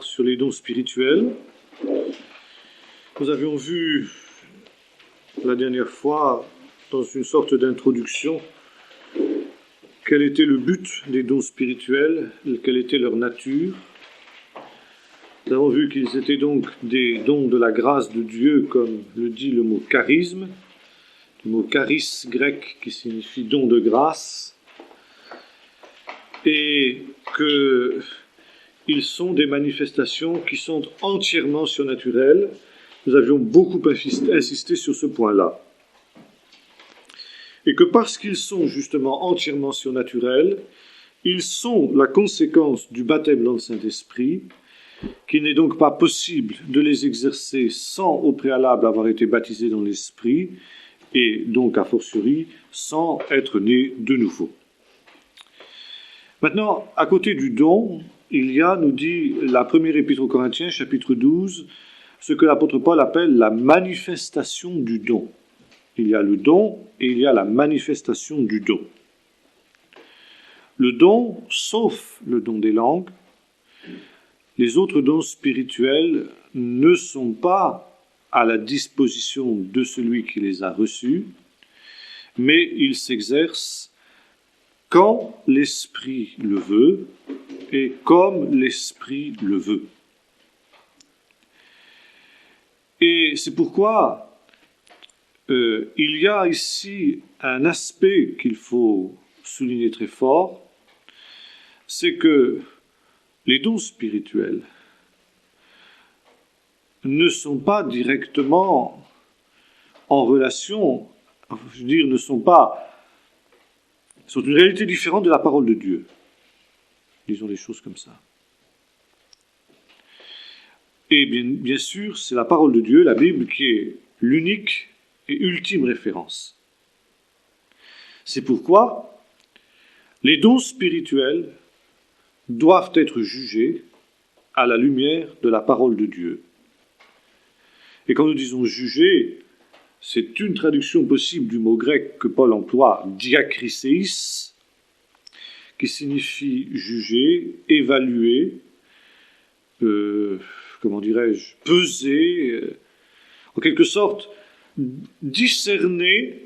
voir sur les dons spirituels. Nous avions vu la dernière fois, dans une sorte d'introduction, quel était le but des dons spirituels, quelle était leur nature. Nous avons vu qu'ils étaient donc des dons de la grâce de Dieu, comme le dit le mot charisme, le mot charis grec qui signifie don de grâce, et qu'ils sont des manifestations qui sont entièrement surnaturelles. Nous avions beaucoup insisté sur ce point-là. Et que parce qu'ils sont justement entièrement surnaturels, ils sont la conséquence du baptême dans le Saint-Esprit, qu'il n'est donc pas possible de les exercer sans au préalable avoir été baptisé dans l'Esprit, et donc a fortiori sans être né de nouveau. Maintenant, à côté du don, il y a, nous dit la première épître aux Corinthiens, chapitre 12, ce que l'apôtre Paul appelle la manifestation du don. Il y a le don et il y a la manifestation du don. Le don, sauf le don des langues, les autres dons spirituels ne sont pas à la disposition de celui qui les a reçus, mais ils s'exercent quand l'Esprit le veut et comme l'Esprit le veut. Et c'est pourquoi il y a ici un aspect qu'il faut souligner très fort, c'est que les dons spirituels ne sont pas directement en relation, je veux dire, sont une réalité différente de la parole de Dieu. Disons les choses comme ça. Et bien sûr, c'est la parole de Dieu, la Bible, qui est l'unique et ultime référence. C'est pourquoi les dons spirituels doivent être jugés à la lumière de la parole de Dieu. Et quand nous disons juger, c'est une traduction possible du mot grec que Paul emploie, diakriseis, qui signifie juger, évaluer, peser, en quelque sorte, discerner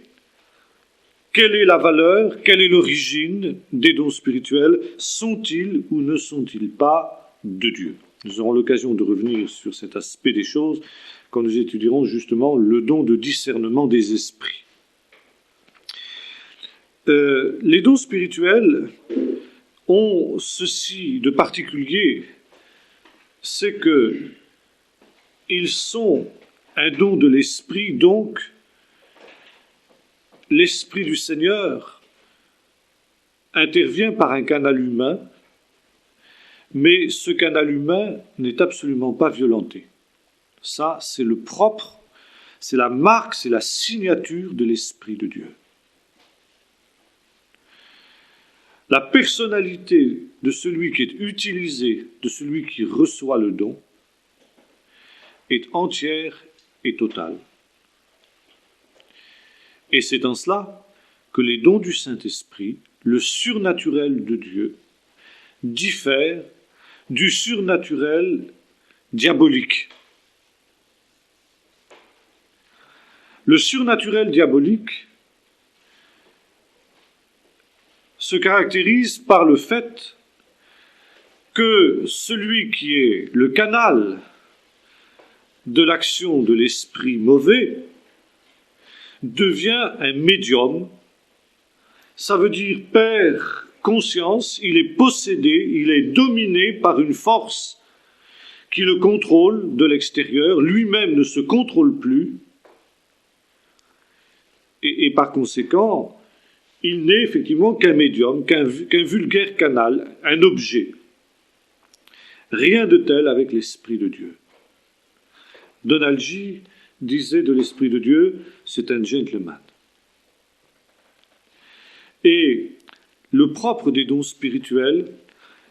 quelle est la valeur, quelle est l'origine des dons spirituels, sont-ils ou ne sont-ils pas de Dieu? Nous aurons l'occasion de revenir sur cet aspect des choses quand nous étudierons justement le don de discernement des esprits. Les dons spirituels ont ceci de particulier, c'est qu'ils sont un don de l'Esprit, donc l'Esprit du Seigneur intervient par un canal humain, mais ce canal humain n'est absolument pas violenté. Ça, c'est le propre, c'est la marque, c'est la signature de l'Esprit de Dieu. La personnalité de celui qui est utilisé, de celui qui reçoit le don, est entière et totale. Et c'est en cela que les dons du Saint-Esprit, le surnaturel de Dieu, diffèrent du surnaturel diabolique. Le surnaturel diabolique se caractérise par le fait que celui qui est le canal de l'action de l'esprit mauvais devient un médium. Ça veut dire perd conscience, il est possédé, il est dominé par une force qui le contrôle de l'extérieur, lui-même ne se contrôle plus, et par conséquent, il n'est effectivement qu'un médium, qu'un vulgaire canal, un objet. Rien de tel avec l'Esprit de Dieu. Donald G. disait de l'Esprit de Dieu, c'est un gentleman. Et le propre des dons spirituels,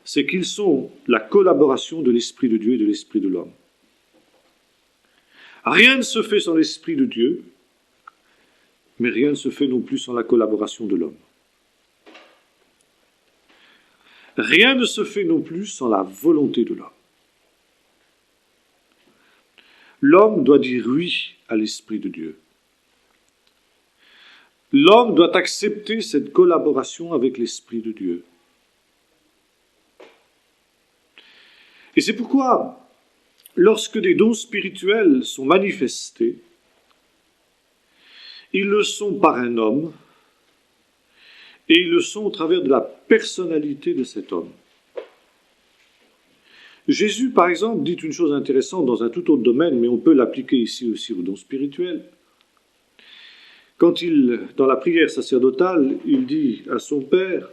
c'est qu'ils sont la collaboration de l'Esprit de Dieu et de l'Esprit de l'homme. Rien ne se fait sans l'Esprit de Dieu, mais rien ne se fait non plus sans la collaboration de l'homme. Rien ne se fait non plus sans la volonté de l'homme. l'homme doit dire oui à l'Esprit de Dieu. L'homme doit accepter cette collaboration avec l'Esprit de Dieu. Et c'est pourquoi, lorsque des dons spirituels sont manifestés, ils le sont par un homme, et ils le sont au travers de la personnalité de cet homme. Jésus, par exemple, dit une chose intéressante dans un tout autre domaine, mais on peut l'appliquer ici aussi aux dons spirituels. Quand dans la prière sacerdotale, il dit à son Père,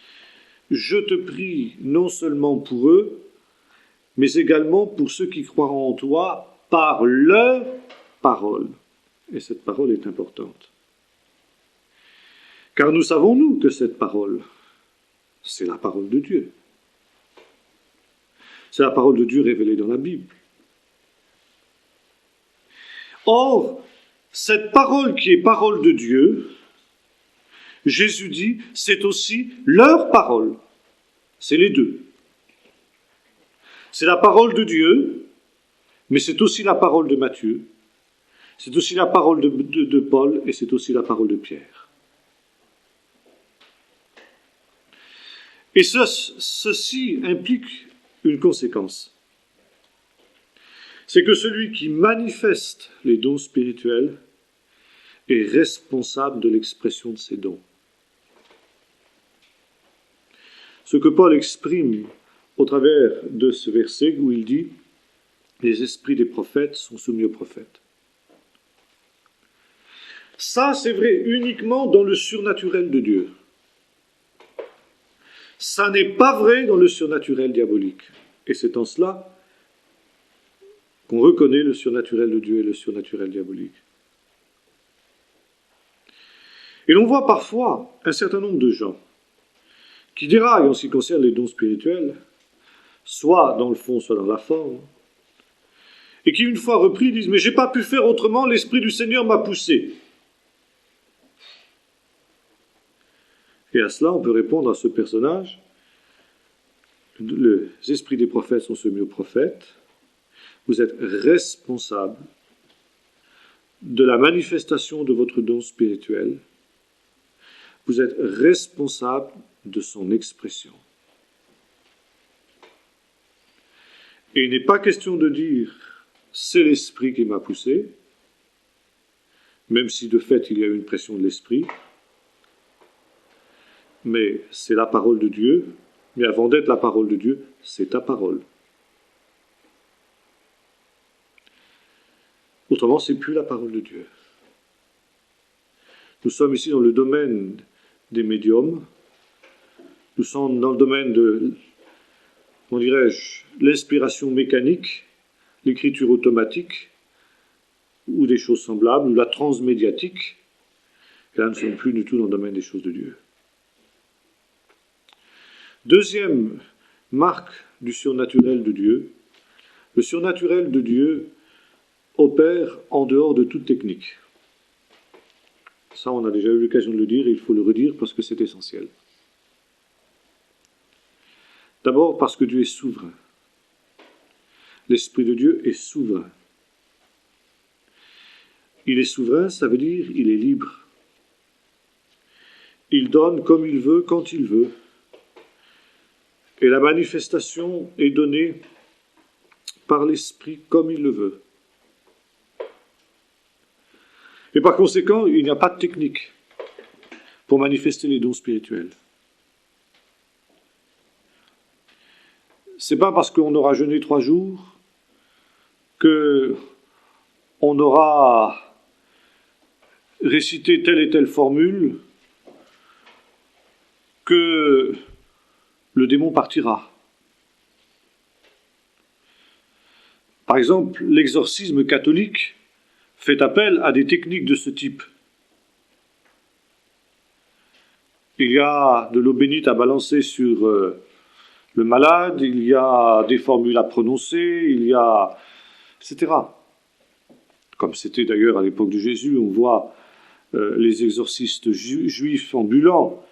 « Je te prie non seulement pour eux, mais également pour ceux qui croiront en toi par leur parole. » Et cette parole est importante. Car nous savons, nous, que cette parole, c'est la parole de Dieu. C'est la parole de Dieu révélée dans la Bible. Or, cette parole qui est parole de Dieu, Jésus dit, c'est aussi leur parole. C'est les deux. C'est la parole de Dieu, mais c'est aussi la parole de Matthieu, c'est aussi la parole de Paul, et c'est aussi la parole de Pierre. Et ceci implique une conséquence. C'est que celui qui manifeste les dons spirituels est responsable de l'expression de ces dons. Ce que Paul exprime au travers de ce verset où il dit « Les esprits des prophètes sont soumis aux prophètes ». Ça, c'est vrai uniquement dans le surnaturel de Dieu. Ça n'est pas vrai dans le surnaturel diabolique. Et c'est en cela qu'on reconnaît le surnaturel de Dieu et le surnaturel diabolique. Et l'on voit parfois un certain nombre de gens qui déraillent en ce qui concerne les dons spirituels, soit dans le fond, soit dans la forme, et qui, une fois repris, disent « Mais j'ai pas pu faire autrement, l'Esprit du Seigneur m'a poussé. » Et à cela, on peut répondre à ce personnage, les esprits des prophètes sont soumis aux prophètes, vous êtes responsable de la manifestation de votre don spirituel, vous êtes responsable de son expression. Et il n'est pas question de dire « c'est l'Esprit qui m'a poussé », même si de fait il y a eu une pression de l'Esprit, mais c'est la parole de Dieu, mais avant d'être la parole de Dieu, c'est ta parole. Autrement, c'est plus la parole de Dieu. Nous sommes ici dans le domaine des médiums, nous sommes dans le domaine de, comment dirais-je, l'inspiration mécanique, l'écriture automatique, ou des choses semblables, ou la transmédiatique, et là nous ne sommes plus du tout dans le domaine des choses de Dieu. Deuxième marque du surnaturel de Dieu, le surnaturel de Dieu opère en dehors de toute technique. Ça, on a déjà eu l'occasion de le dire, et il faut le redire parce que c'est essentiel. D'abord parce que Dieu est souverain. L'Esprit de Dieu est souverain. Il est souverain, ça veut dire il est libre. Il donne comme il veut, quand il veut. Et la manifestation est donnée par l'Esprit comme il le veut. Et par conséquent, il n'y a pas de technique pour manifester les dons spirituels. C'est pas parce qu'on aura jeûné 3 jours que on aura récité telle et telle formule que le démon partira. Par exemple, l'exorcisme catholique fait appel à des techniques de ce type. Il y a de l'eau bénite à balancer sur le malade, il y a des formules à prononcer, il y a... etc. Comme c'était d'ailleurs à l'époque de Jésus, on voit les exorcistes juifs ambulants,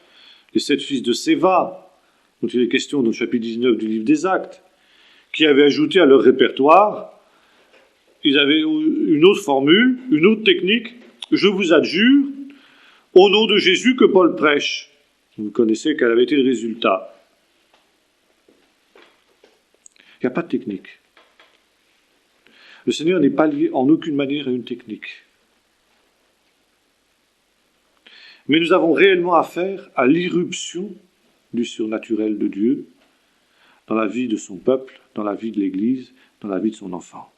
les 7 fils de Séva, dont il est question dans le chapitre 19 du livre des Actes, qui avaient ajouté à leur répertoire ils avaient une autre formule, une autre technique. Je vous adjure, au nom de Jésus que Paul prêche. Vous connaissez quel avait été le résultat. Il n'y a pas de technique. Le Seigneur n'est pas lié en aucune manière à une technique. Mais nous avons réellement affaire à l'irruption du surnaturel de Dieu dans la vie de son peuple, dans la vie de l'Église, dans la vie de son enfant.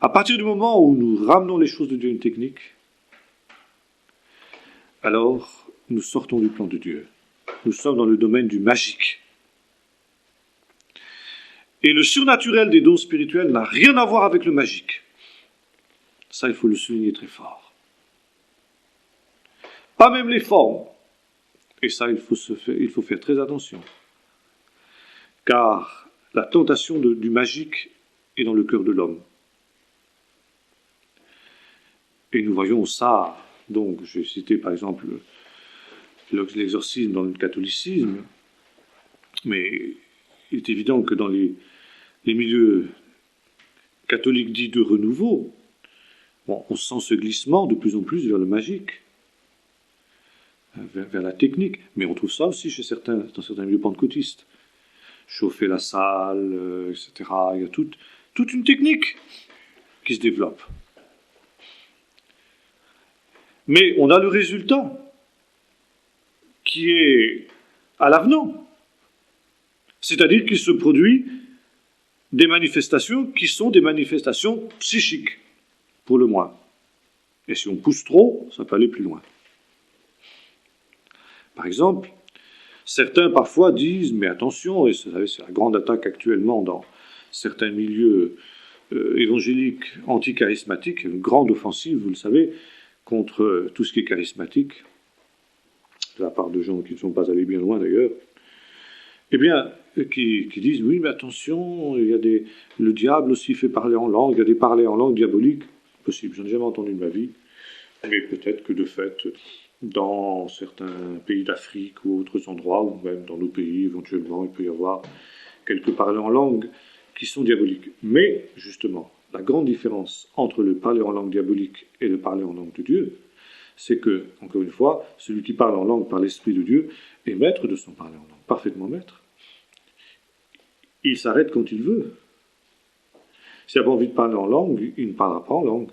À partir du moment où nous ramenons les choses de Dieu à une technique, alors nous sortons du plan de Dieu. Nous sommes dans le domaine du magique. Et le surnaturel des dons spirituels n'a rien à voir avec le magique. Ça, il faut le souligner très fort. Pas même les formes. Et ça, il faut faire très attention. Car la tentation du magique est dans le cœur de l'homme. Et nous voyons ça, donc j'ai cité par exemple l'exorcisme dans le catholicisme, mais il est évident que dans les milieux catholiques dits de renouveau, on sent ce glissement de plus en plus vers le magique, vers la technique, mais on trouve ça aussi dans certains milieux pentecôtistes. Chauffer la salle, etc. Il y a toute une technique qui se développe. Mais on a le résultat qui est à l'avenant. C'est-à-dire qu'il se produit des manifestations qui sont des manifestations psychiques, pour le moins. Et si on pousse trop, ça peut aller plus loin. Par exemple, certains parfois disent, mais attention, et vous savez, c'est la grande attaque actuellement dans certains milieux évangéliques anticharismatiques, une grande offensive, vous le savez, contre tout ce qui est charismatique, de la part de gens qui ne sont pas allés bien loin d'ailleurs, eh bien, qui disent, oui, mais attention, il y a le diable aussi fait parler en langue, il y a des parlers en langue diaboliques, possible, je n'en ai jamais entendu de ma vie, mais peut-être que de fait, dans certains pays d'Afrique ou autres endroits, ou même dans nos pays, éventuellement, il peut y avoir quelques parlers en langue qui sont diaboliques. Mais, justement, la grande différence entre le parler en langue diabolique et le parler en langue de Dieu, c'est que, encore une fois, celui qui parle en langue par l'Esprit de Dieu est maître de son parler en langue, parfaitement maître. Il s'arrête quand il veut. S'il n'a pas envie de parler en langue, il ne parlera pas en langue.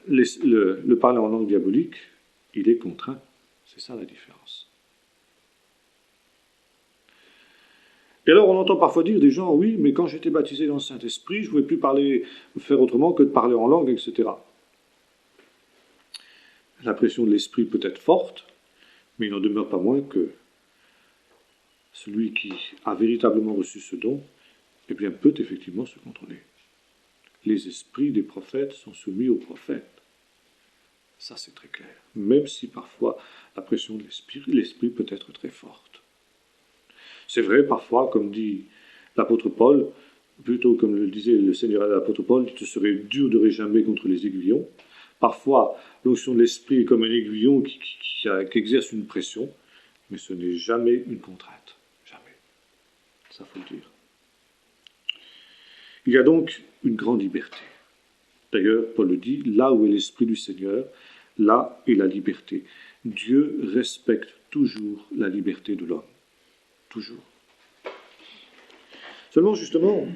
Le parler en langue diabolique, il est contraint. C'est ça la différence. Et alors on entend parfois dire des gens, oui, mais quand j'étais baptisé dans le Saint-Esprit, je ne pouvais plus faire autrement que de parler en langue, etc. La pression de l'Esprit peut être forte, mais il n'en demeure pas moins que celui qui a véritablement reçu ce don, eh bien, peut effectivement se contrôler. Les esprits des prophètes sont soumis aux prophètes. Ça, c'est très clair. Même si parfois la pression de l'esprit peut être très forte. C'est vrai, parfois, comme dit l'apôtre Paul, plutôt comme le disait le Seigneur à l'apôtre Paul, il te serait dur de réjamer contre les aiguillons. Parfois, l'onction de l'esprit est comme un aiguillon qui exerce une pression, mais ce n'est jamais une contrainte. Jamais. Ça, faut le dire. Il y a donc une grande liberté. D'ailleurs, Paul le dit, là où est l'Esprit du Seigneur, là est la liberté. Dieu respecte toujours la liberté de l'homme. Toujours. Seulement, justement,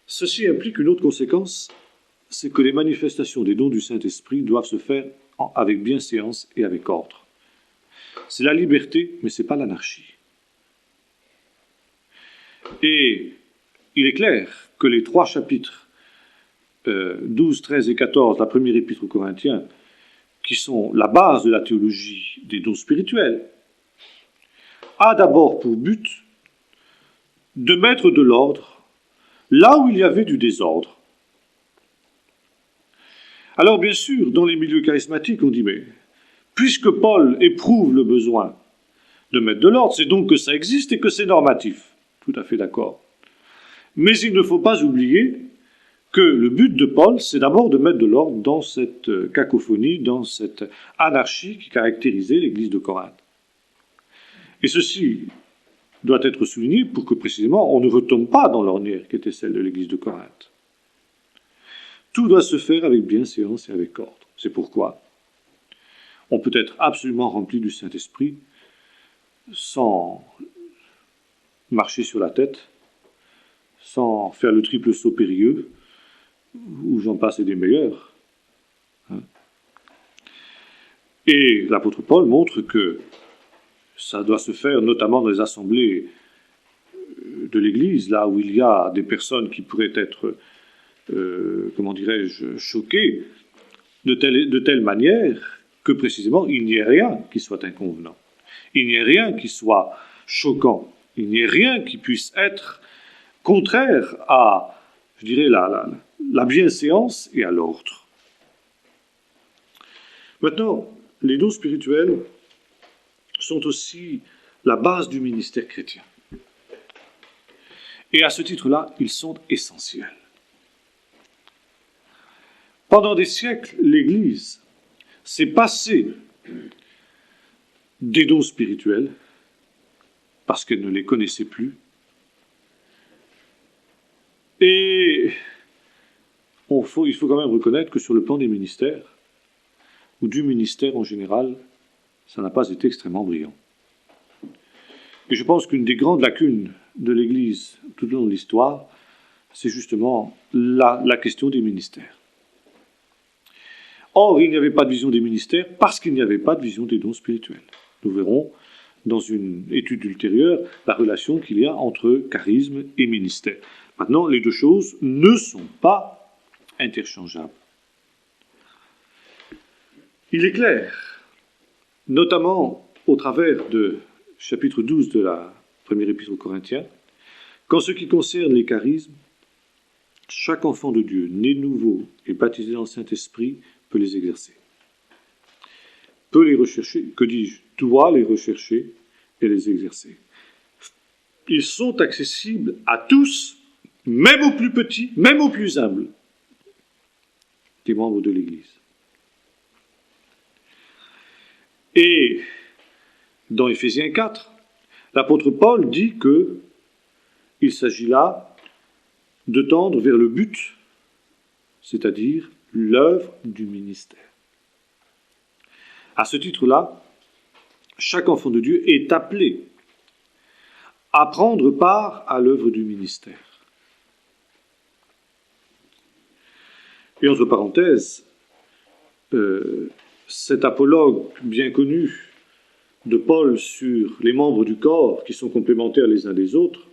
ceci implique une autre conséquence, c'est que les manifestations des dons du Saint-Esprit doivent se faire avec bienséance et avec ordre. C'est la liberté, mais ce n'est pas l'anarchie. Et il est clair que les 3 chapitres 12, 13 et 14, la première épître aux Corinthiens, qui sont la base de la théologie des dons spirituels, a d'abord pour but de mettre de l'ordre là où il y avait du désordre. Alors bien sûr, dans les milieux charismatiques, on dit, mais puisque Paul éprouve le besoin de mettre de l'ordre, c'est donc que ça existe et que c'est normatif. Tout à fait d'accord. Mais il ne faut pas oublier que le but de Paul, c'est d'abord de mettre de l'ordre dans cette cacophonie, dans cette anarchie qui caractérisait l'église de Corinthe. Et ceci doit être souligné pour que précisément on ne retombe pas dans l'ornière qui était celle de l'église de Corinthe. Tout doit se faire avec bienséance et avec ordre. C'est pourquoi on peut être absolument rempli du Saint-Esprit sans marcher sur la tête, sans faire le triple saut périlleux, où j'en passe et des meilleurs. Et l'apôtre Paul montre que ça doit se faire notamment dans les assemblées de l'Église, là où il y a des personnes qui pourraient être, choquées de telle manière que précisément il n'y ait rien qui soit inconvenant. Il n'y ait rien qui soit choquant. Il n'y ait rien qui puisse être contraire à, je dirais, la bienséance et à l'ordre. Maintenant, les dons spirituels sont aussi la base du ministère chrétien. Et à ce titre-là, ils sont essentiels. Pendant des siècles, l'Église s'est passée des dons spirituels parce qu'elle ne les connaissait plus. Et il faut quand même reconnaître que sur le plan des ministères, ou du ministère en général, ça n'a pas été extrêmement brillant. Et je pense qu'une des grandes lacunes de l'Église tout au long de l'histoire, c'est justement la question des ministères. Or, il n'y avait pas de vision des ministères parce qu'il n'y avait pas de vision des dons spirituels. Nous verrons dans une étude ultérieure la relation qu'il y a entre charisme et ministère. Maintenant, les deux choses ne sont pas interchangeables. Il est clair, notamment au travers de chapitre 12 de la première épître aux Corinthiens, qu'en ce qui concerne les charismes, chaque enfant de Dieu, né de nouveau et baptisé dans le Saint-Esprit, peut les exercer. Peut les rechercher, que dis-je, doit les rechercher et les exercer. Ils sont accessibles à tous, même aux plus petits, même aux plus humbles, des membres de l'Église. Et dans Éphésiens 4, l'apôtre Paul dit qu'il s'agit là de tendre vers le but, c'est-à-dire l'œuvre du ministère. À ce titre-là, chaque enfant de Dieu est appelé à prendre part à l'œuvre du ministère. Et entre parenthèses, cet apologue bien connu de Paul sur les membres du corps qui sont complémentaires les uns des autres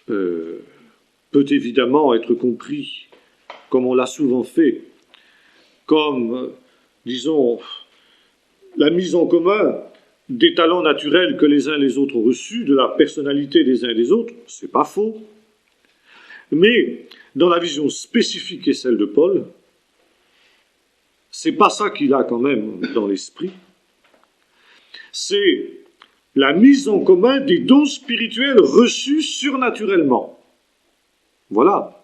peut évidemment être compris, comme on l'a souvent fait, comme, disons, la mise en commun des talents naturels que les uns et les autres ont reçus, de la personnalité des uns et des autres, c'est pas faux. Mais dans la vision spécifique qui est celle de Paul, c'est pas ça qu'il a quand même dans l'esprit. C'est la mise en commun des dons spirituels reçus surnaturellement. Voilà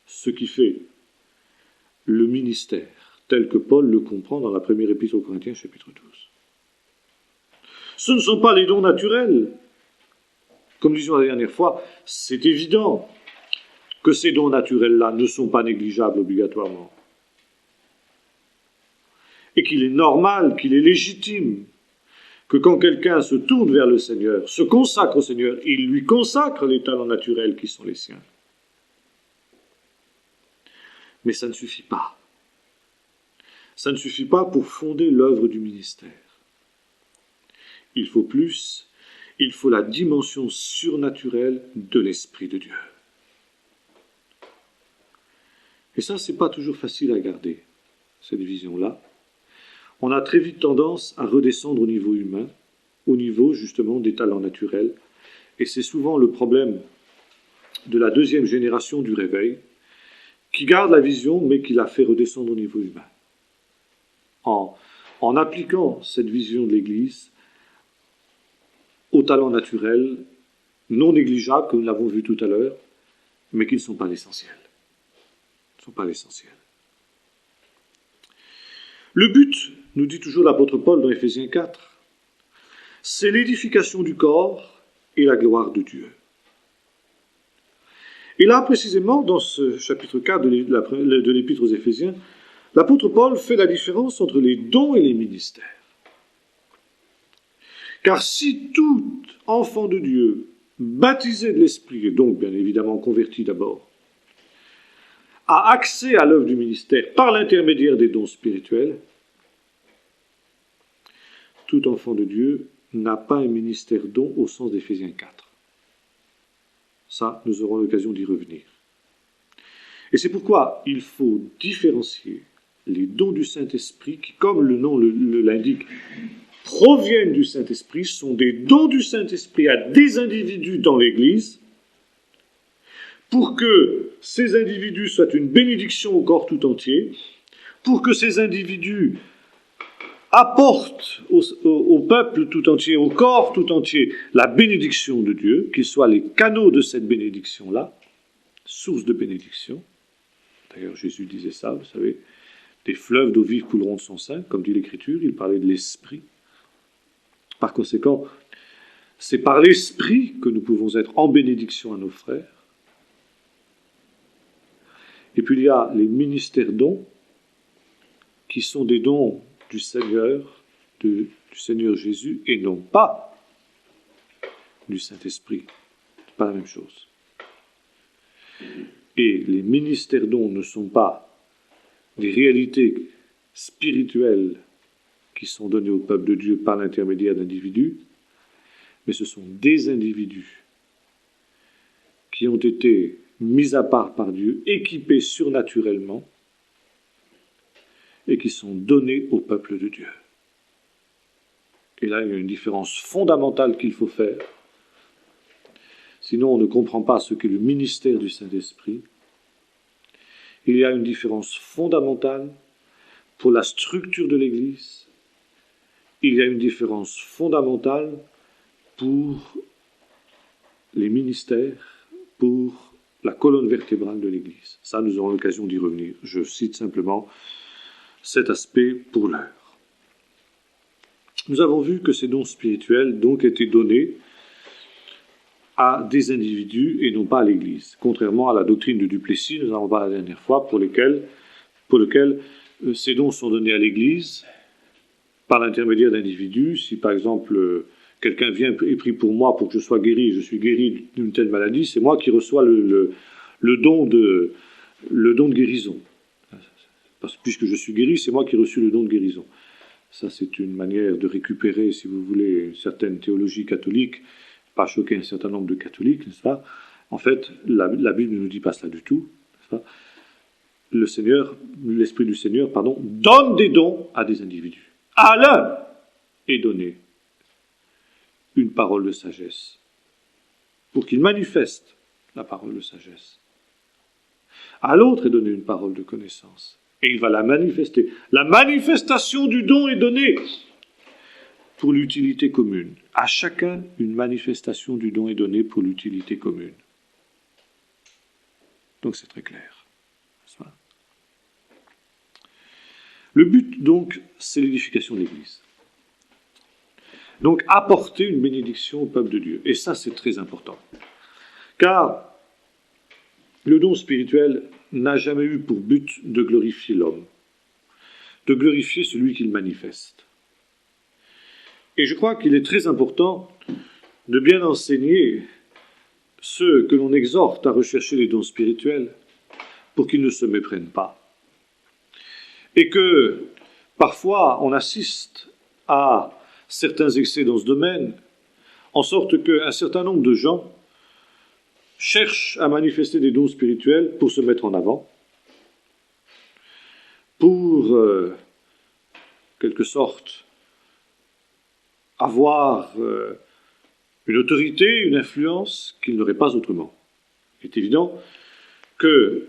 ce qui fait le ministère, tel que Paul le comprend dans la première épître aux Corinthiens, chapitre 12. Ce ne sont pas les dons naturels. Comme disions la dernière fois, c'est évident que ces dons naturels-là ne sont pas négligeables obligatoirement. Et qu'il est normal, qu'il est légitime, que quand quelqu'un se tourne vers le Seigneur, se consacre au Seigneur, il lui consacre les talents naturels qui sont les siens. Mais ça ne suffit pas. Ça ne suffit pas pour fonder l'œuvre du ministère. Il faut plus, il faut la dimension surnaturelle de l'Esprit de Dieu. Et ça, c'est pas toujours facile à garder, cette vision-là. On a très vite tendance à redescendre au niveau humain, au niveau justement des talents naturels. Et c'est souvent le problème de la deuxième génération du réveil, qui garde la vision, mais qui la fait redescendre au niveau humain. En appliquant cette vision de l'Église aux talents naturels, non négligeables, comme nous l'avons vu tout à l'heure, mais qui ne sont pas l'essentiel. Ne sont pas l'essentiel. Le but, nous dit toujours l'apôtre Paul dans Éphésiens 4, c'est l'édification du corps et la gloire de Dieu. Et là, précisément, dans ce chapitre 4 de l'Épître aux Éphésiens, l'apôtre Paul fait la différence entre les dons et les ministères. Car si tout enfant de Dieu, baptisé de l'Esprit, et donc bien évidemment converti d'abord, a accès à l'œuvre du ministère par l'intermédiaire des dons spirituels, tout enfant de Dieu n'a pas un ministère don au sens d'Éphésiens 4. Ça, nous aurons l'occasion d'y revenir. Et c'est pourquoi il faut différencier les dons du Saint-Esprit qui, comme le nom l'indique, proviennent du Saint-Esprit, sont des dons du Saint-Esprit à des individus dans l'Église, pour que ces individus soient une bénédiction au corps tout entier, pour que ces individus apportent au peuple tout entier, au corps tout entier, la bénédiction de Dieu, qu'ils soient les canaux de cette bénédiction-là, source de bénédiction. D'ailleurs, Jésus disait ça, vous savez, des fleuves d'eau vive couleront de son sein, comme dit l'Écriture, il parlait de l'Esprit. Par conséquent, c'est par l'Esprit que nous pouvons être en bénédiction à nos frères. Et puis il y a les ministères dons, qui sont des dons du Seigneur, du Seigneur Jésus, et non pas du Saint-Esprit. C'est pas la même chose. Et les ministères dons ne sont pas des réalités spirituelles qui sont données au peuple de Dieu par l'intermédiaire d'individus, mais ce sont des individus qui ont été mis à part par Dieu, équipés surnaturellement, et qui sont donnés au peuple de Dieu. Et là, il y a une différence fondamentale qu'il faut faire. Sinon, on ne comprend pas ce qu'est le ministère du Saint-Esprit. Il y a une différence fondamentale pour la structure de l'Église. Il y a une différence fondamentale pour les ministères, pour la colonne vertébrale de l'Église. Ça, nous aurons l'occasion d'y revenir. Je cite simplement cet aspect pour l'heure. Nous avons vu que ces dons spirituels donc étaient donnés à des individus et non pas à l'Église, contrairement à la doctrine de Duplessis, nous en avons parlé la dernière fois, pour lequel ces dons sont donnés à l'Église par l'intermédiaire d'individus. Si par exemple quelqu'un vient et prie pour moi pour que je sois guéri, je suis guéri d'une telle maladie, c'est moi qui reçois le don de guérison. Puisque je suis guéri, c'est moi qui ai reçu le don de guérison. Ça, c'est une manière de récupérer, si vous voulez, une certaine théologie catholique, pas choquer un certain nombre de catholiques, n'est-ce pas? En fait, la Bible ne nous dit pas cela du tout, n'est-ce pas? L'Esprit du Seigneur, donne des dons à des individus. À l'un est donné une parole de sagesse, pour qu'il manifeste la parole de sagesse. À l'autre est donnée une parole de connaissance. Et il va la manifester. La manifestation du don est donnée pour l'utilité commune. À chacun, une manifestation du don est donnée pour l'utilité commune. Donc c'est très clair. Le but, donc, c'est l'édification de l'Église. Donc apporter une bénédiction au peuple de Dieu. Et ça, c'est très important. Car le don spirituel n'a jamais eu pour but de glorifier l'homme, de glorifier celui qu'il manifeste. Et je crois qu'il est très important de bien enseigner ceux que l'on exhorte à rechercher les dons spirituels pour qu'ils ne se méprennent pas. Et que parfois on assiste à certains excès dans ce domaine, en sorte qu'un certain nombre de gens cherchent à manifester des dons spirituels pour se mettre en avant, pour, quelque sorte, avoir une autorité, une influence qu'ils n'auraient pas autrement. Il est évident que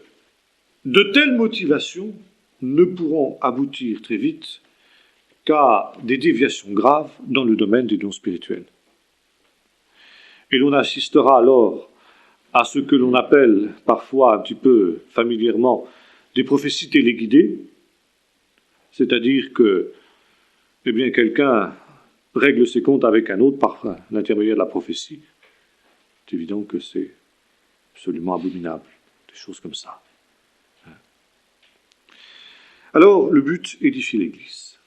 de telles motivations ne pourront aboutir très vite qu'à des déviations graves dans le domaine des dons spirituels. Et l'on assistera alors à ce que l'on appelle parfois un petit peu familièrement des prophéties téléguidées, c'est-à-dire que quelqu'un règle ses comptes avec un autre par l'intermédiaire de la prophétie, c'est évident que c'est absolument abominable, des choses comme ça. Alors, le but, édifier l'Église.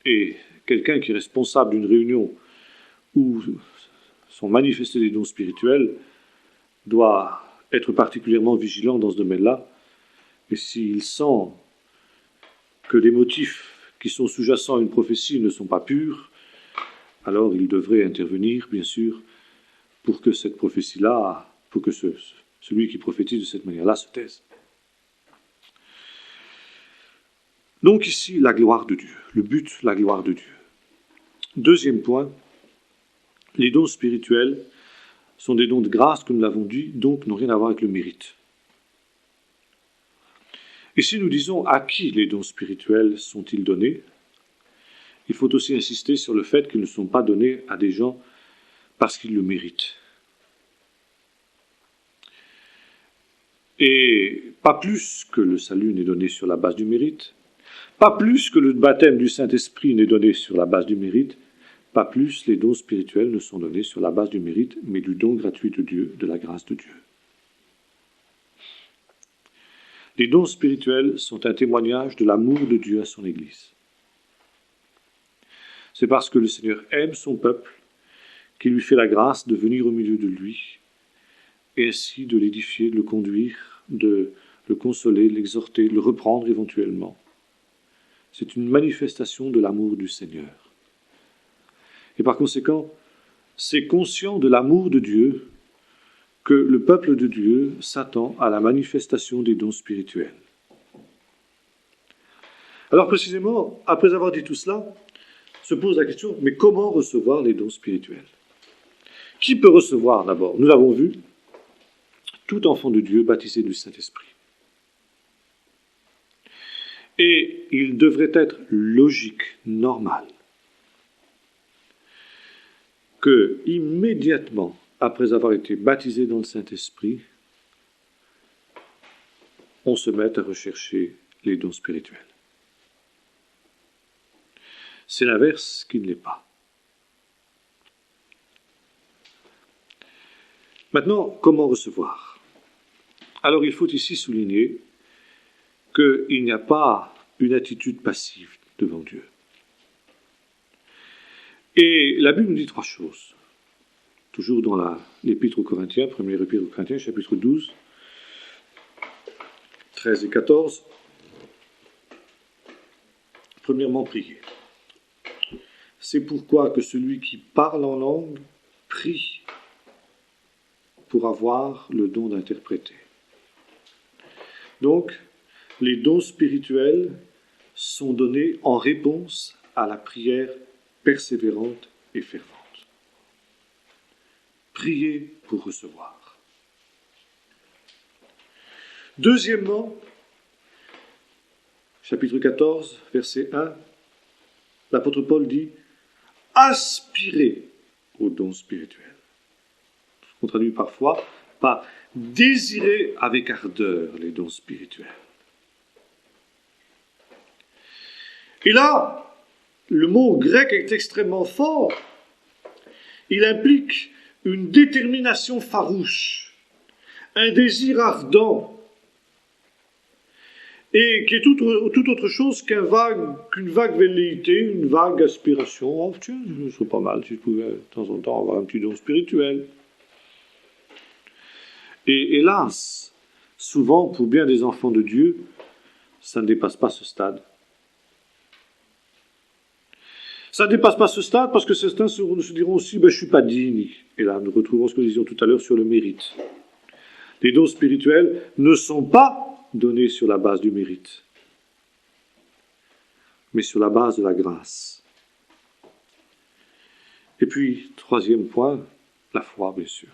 Et quelqu'un qui est responsable d'une réunion où sont manifestés des dons spirituels doit être particulièrement vigilant dans ce domaine-là. Et s'il sent que les motifs qui sont sous-jacents à une prophétie ne sont pas purs, alors il devrait intervenir, bien sûr, pour que cette prophétie-là, pour que celui qui prophétise de cette manière-là se taise. Donc ici, la gloire de Dieu. Le but, la gloire de Dieu. Deuxième point, les dons spirituels sont des dons de grâce, comme nous l'avons dit, donc n'ont rien à voir avec le mérite. Et si nous disons à qui les dons spirituels sont-ils donnés, il faut aussi insister sur le fait qu'ils ne sont pas donnés à des gens parce qu'ils le méritent. Et pas plus que le salut n'est donné sur la base du mérite, pas plus que le baptême du Saint-Esprit n'est donné sur la base du mérite, pas plus les dons spirituels ne sont donnés sur la base du mérite, mais du don gratuit de Dieu, de la grâce de Dieu. Les dons spirituels sont un témoignage de l'amour de Dieu à son Église. C'est parce que le Seigneur aime son peuple qu'il lui fait la grâce de venir au milieu de lui, et ainsi de l'édifier, de le conduire, de le consoler, de l'exhorter, de le reprendre éventuellement. C'est une manifestation de l'amour du Seigneur. Et par conséquent, c'est conscient de l'amour de Dieu que le peuple de Dieu s'attend à la manifestation des dons spirituels. Alors précisément, après avoir dit tout cela, se pose la question, mais comment recevoir les dons spirituels? Qui peut recevoir d'abord? Nous l'avons vu, tout enfant de Dieu baptisé du Saint-Esprit. Et il devrait être logique, normal, que immédiatement après avoir été baptisé dans le Saint-Esprit, on se mette à rechercher les dons spirituels. C'est l'inverse qui ne l'est pas. Maintenant, comment recevoir? Alors il faut ici souligner qu'il n'y a pas une attitude passive devant Dieu. Et la Bible nous dit trois choses. Toujours dans l'Épître aux Corinthiens, première Épître aux Corinthiens, chapitre 12, 13 et 14. Premièrement, prier. C'est pourquoi que celui qui parle en langue prie pour avoir le don d'interpréter. Donc, les dons spirituels sont donnés en réponse à la prière persévérante et fervente. Prier pour recevoir. Deuxièmement, chapitre 14, verset 1, l'apôtre Paul dit « aspirer aux dons spirituels ». On traduit parfois par « désirer avec ardeur les dons spirituels ». Et là, le mot grec est extrêmement fort. Il implique une détermination farouche, un désir ardent, et qui est tout autre chose qu'une vague velléité, une vague aspiration. Oh tiens, ce serait pas mal si je pouvais de temps en temps avoir un petit don spirituel. Et hélas, souvent, pour bien des enfants de Dieu, ça ne dépasse pas ce stade. Ça ne dépasse pas ce stade parce que certains se diront aussi je ne suis pas digne. Et là, nous retrouvons ce que nous disions tout à l'heure sur le mérite. Les dons spirituels ne sont pas donnés sur la base du mérite, mais sur la base de la grâce. Et puis, troisième point, la foi, bien sûr.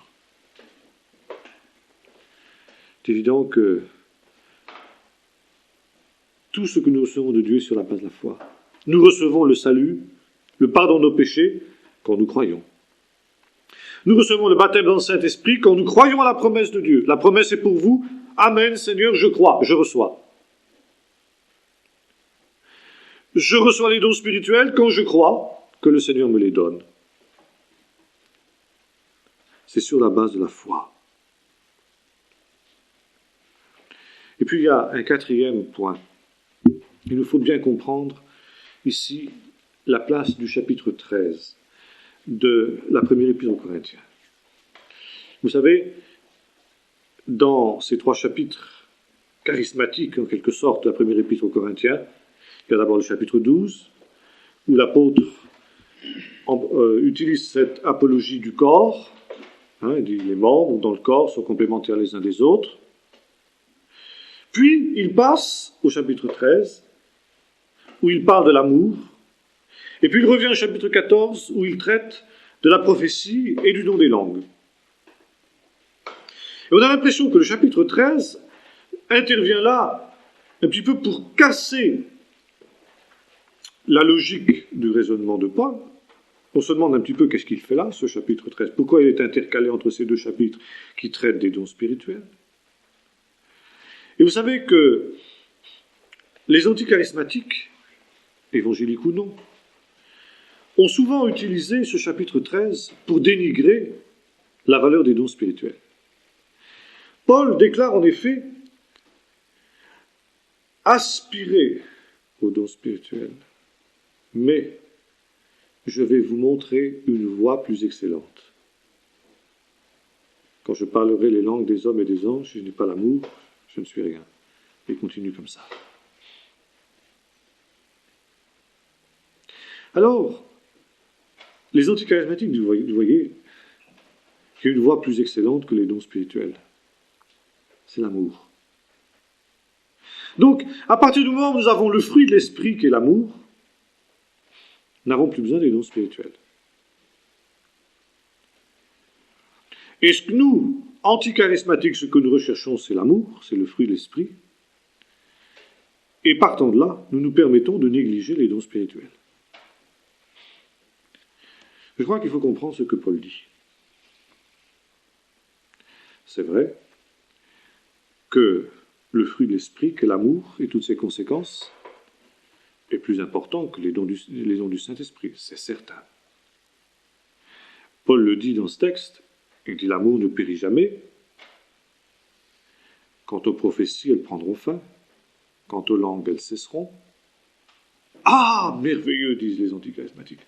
C'est évident que tout ce que nous recevons de Dieu est sur la base de la foi. Nous recevons le salut, le pardon de nos péchés, quand nous croyons. Nous recevons le baptême dans le Saint-Esprit quand nous croyons à la promesse de Dieu. La promesse est pour vous. Amen, Seigneur, je crois, je reçois. Je reçois les dons spirituels quand je crois que le Seigneur me les donne. C'est sur la base de la foi. Et puis il y a un quatrième point. Il nous faut bien comprendre ici la place du chapitre 13 de la première épître aux Corinthiens. Vous savez, dans ces 3 chapitres charismatiques, en quelque sorte, de la première épître aux Corinthiens, il y a d'abord le chapitre 12, où l'apôtre utilise cette apologie du corps. Il dit les membres dans le corps sont complémentaires les uns des autres. Puis il passe au chapitre 13, où il parle de l'amour. Et puis il revient au chapitre 14, où il traite de la prophétie et du don des langues. Et on a l'impression que le chapitre 13 intervient là un petit peu pour casser la logique du raisonnement de Paul. On se demande un petit peu qu'est-ce qu'il fait là, ce chapitre 13. Pourquoi il est intercalé entre ces 2 chapitres qui traitent des dons spirituels. Et vous savez que les anticharismatiques, évangéliques ou non, ont souvent utilisé ce chapitre 13 pour dénigrer la valeur des dons spirituels. Paul déclare en effet aspirer aux dons spirituels, mais je vais vous montrer une voie plus excellente. Quand je parlerai les langues des hommes et des anges, si je n'ai pas l'amour, je ne suis rien. Et continue comme ça. Alors, les anticharismatiques, vous voyez, il y a une voie plus excellente que les dons spirituels. C'est l'amour. Donc, à partir du moment où nous avons le fruit de l'esprit qui est l'amour, nous n'avons plus besoin des dons spirituels. Et ce que nous, anticharismatiques, ce que nous recherchons, c'est l'amour, c'est le fruit de l'esprit. Et partant de là, nous nous permettons de négliger les dons spirituels. Je crois qu'il faut comprendre ce que Paul dit. C'est vrai que le fruit de l'esprit, que l'amour et toutes ses conséquences, est plus important que les dons du Saint-Esprit, c'est certain. Paul le dit dans ce texte, il dit l'amour ne périt jamais. Quant aux prophéties, elles prendront fin. Quant aux langues, elles cesseront. Ah, merveilleux, disent les anticharismatiques.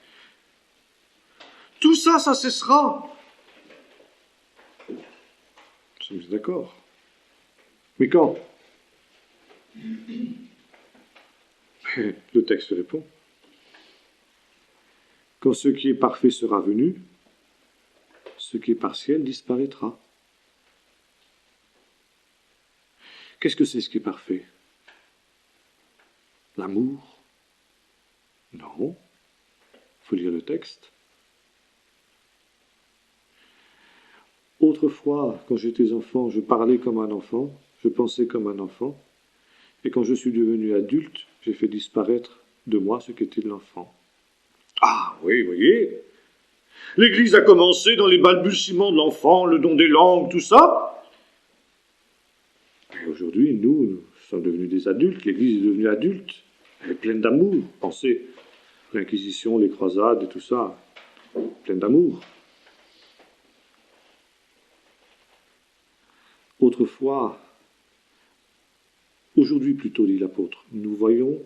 Tout ça, ça cessera. Nous sommes d'accord. Mais quand? Le texte répond. Quand ce qui est parfait sera venu, ce qui est partiel disparaîtra. Qu'est-ce que c'est ce qui est parfait? L'amour? Non. Il faut lire le texte. Autrefois, quand j'étais enfant, je parlais comme un enfant, je pensais comme un enfant, et quand je suis devenu adulte, j'ai fait disparaître de moi ce qu'était l'enfant. Ah, oui, voyez, l'Église a commencé dans les balbutiements de l'enfant, le don des langues, tout ça. Et aujourd'hui, nous sommes devenus des adultes, l'Église est devenue adulte, elle est pleine d'amour. Pensez, l'Inquisition, les croisades et tout ça, pleine d'amour. Autrefois, aujourd'hui plutôt, dit l'apôtre, nous voyons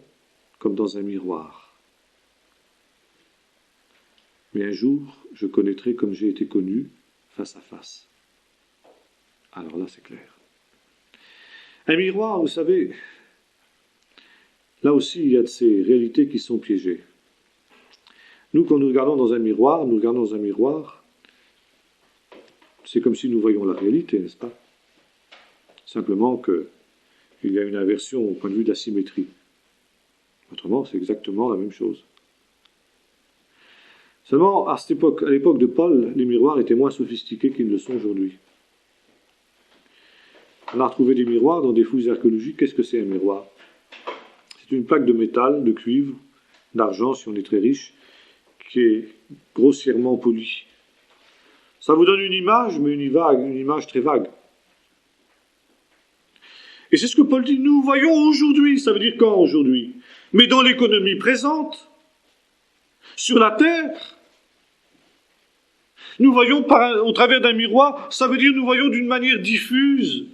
comme dans un miroir. Mais un jour, je connaîtrai comme j'ai été connu, face à face. Alors là, c'est clair. Un miroir, vous savez, là aussi, il y a de ces réalités qui sont piégées. Nous, quand nous regardons dans un miroir, c'est comme si nous voyions la réalité, n'est-ce pas? Simplement qu'il y a une inversion au point de vue de la symétrie. Autrement, c'est exactement la même chose. Seulement, à l'époque de Paul, les miroirs étaient moins sophistiqués qu'ils ne le sont aujourd'hui. On a retrouvé des miroirs dans des fouilles archéologiques. Qu'est-ce que c'est un miroir? C'est une plaque de métal, de cuivre, d'argent, si on est très riche, qui est grossièrement polie. Ça vous donne une image, mais une image très vague. Et c'est ce que Paul dit, nous voyons aujourd'hui, ça veut dire quand aujourd'hui? Mais dans l'économie présente, Sur la terre, nous voyons au travers d'un miroir, ça veut dire nous voyons d'une manière diffuse,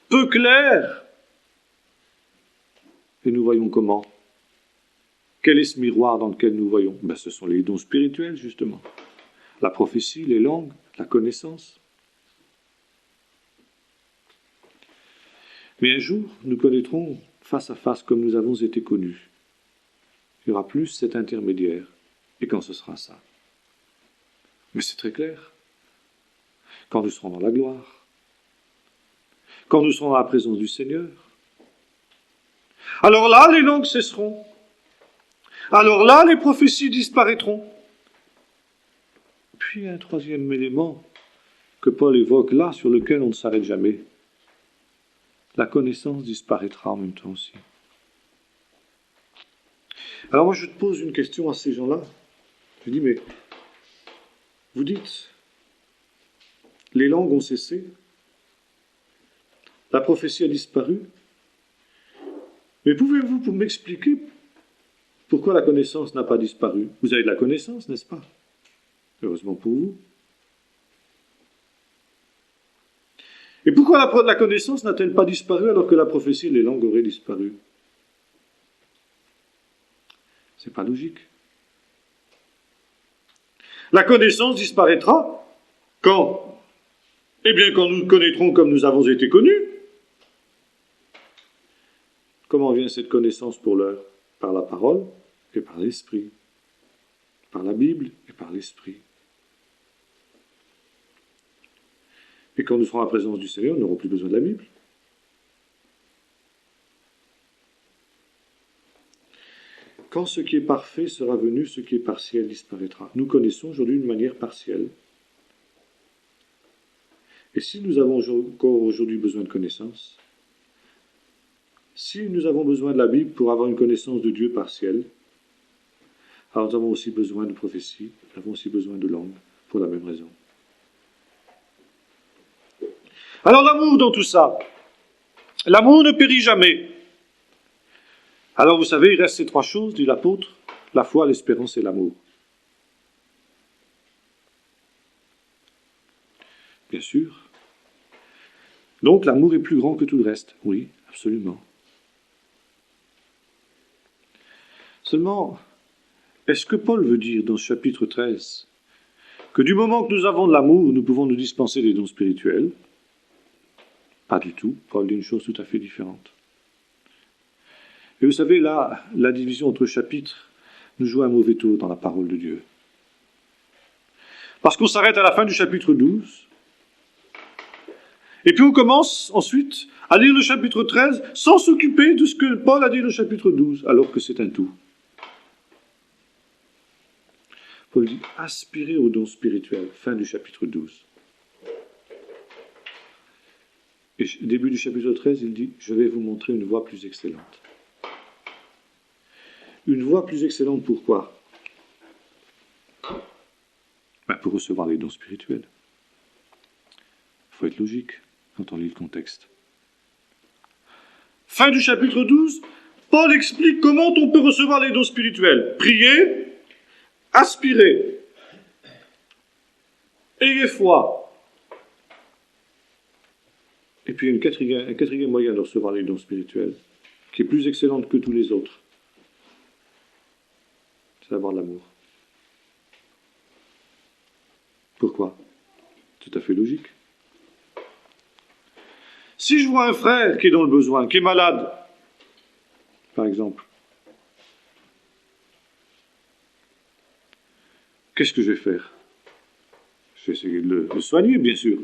peu claire. Et nous voyons comment? Quel est ce miroir dans lequel nous voyons? Ce sont les dons spirituels, justement. La prophétie, les langues, la connaissance. Mais un jour, nous connaîtrons face à face comme nous avons été connus. Il n'y aura plus cet intermédiaire. Et quand ce sera ça? Mais c'est très clair. Quand nous serons dans la gloire. Quand nous serons dans la présence du Seigneur. Alors là, les langues cesseront. Alors là, les prophéties disparaîtront. Puis un troisième élément que Paul évoque là, sur lequel on ne s'arrête jamais. La connaissance disparaîtra en même temps aussi. Alors moi, je te pose une question à ces gens-là. Je dis, mais vous dites, les langues ont cessé, la prophétie a disparu, mais pouvez-vous m'expliquer pourquoi la connaissance n'a pas disparu? Vous avez de la connaissance, n'est-ce pas? Heureusement pour vous. Et pourquoi la connaissance n'a-t-elle pas disparu alors que la prophétie et les langues auraient disparu? C'est pas logique. La connaissance disparaîtra quand? Eh bien, quand nous connaîtrons comme nous avons été connus. Comment vient cette connaissance pour l'heure? Par la parole et par l'esprit. Par la Bible et par l'esprit. Et quand nous serons à la présence du Seigneur, nous n'aurons plus besoin de la Bible. Quand ce qui est parfait sera venu, ce qui est partiel disparaîtra. Nous connaissons aujourd'hui une manière partielle. Et si nous avons encore aujourd'hui besoin de connaissance, si nous avons besoin de la Bible pour avoir une connaissance de Dieu partielle, alors nous avons aussi besoin de prophétie, nous avons aussi besoin de langue, pour la même raison. Alors l'amour dans tout ça, l'amour ne périt jamais. Alors vous savez, il reste ces trois choses, dit l'apôtre, la foi, l'espérance et l'amour. Bien sûr. Donc l'amour est plus grand que tout le reste. Oui, absolument. Seulement, est-ce que Paul veut dire dans ce chapitre 13 que du moment que nous avons de l'amour, nous pouvons nous dispenser des dons spirituels? Pas du tout. Paul dit une chose tout à fait différente. Et vous savez, là, la division entre chapitres nous joue un mauvais tour dans la parole de Dieu. Parce qu'on s'arrête à la fin du chapitre 12, et puis on commence ensuite à lire le chapitre 13 sans s'occuper de ce que Paul a dit le chapitre 12, alors que c'est un tout. Paul dit « aspirez aux dons spirituels », fin du chapitre 12. Et au début du chapitre 13, il dit « je vais vous montrer une voie plus excellente ». Une voie plus excellente, pourquoi? Pour recevoir les dons spirituels. Il faut être logique quand on lit le contexte. Fin du chapitre 12, Paul explique comment on peut recevoir les dons spirituels. Priez, aspirez, ayez foi. Et puis un quatrième moyen de recevoir les dons spirituels, qui est plus excellente que tous les autres. C'est d'avoir de l'amour. Pourquoi? Tout à fait logique. Si je vois un frère qui est dans le besoin, qui est malade, par exemple, qu'est-ce que je vais faire? Je vais essayer de le soigner, bien sûr.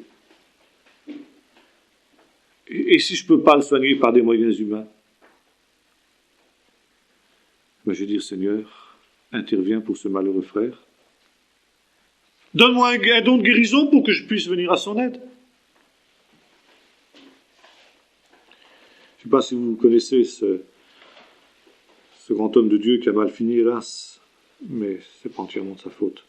Et si je ne peux pas le soigner par des moyens humains? Je vais dire, Seigneur, interviens pour ce malheureux frère. Donne-moi un don de guérison pour que je puisse venir à son aide. Je ne sais pas si vous connaissez ce grand homme de Dieu qui a mal fini, hélas, mais ce n'est pas entièrement de sa faute.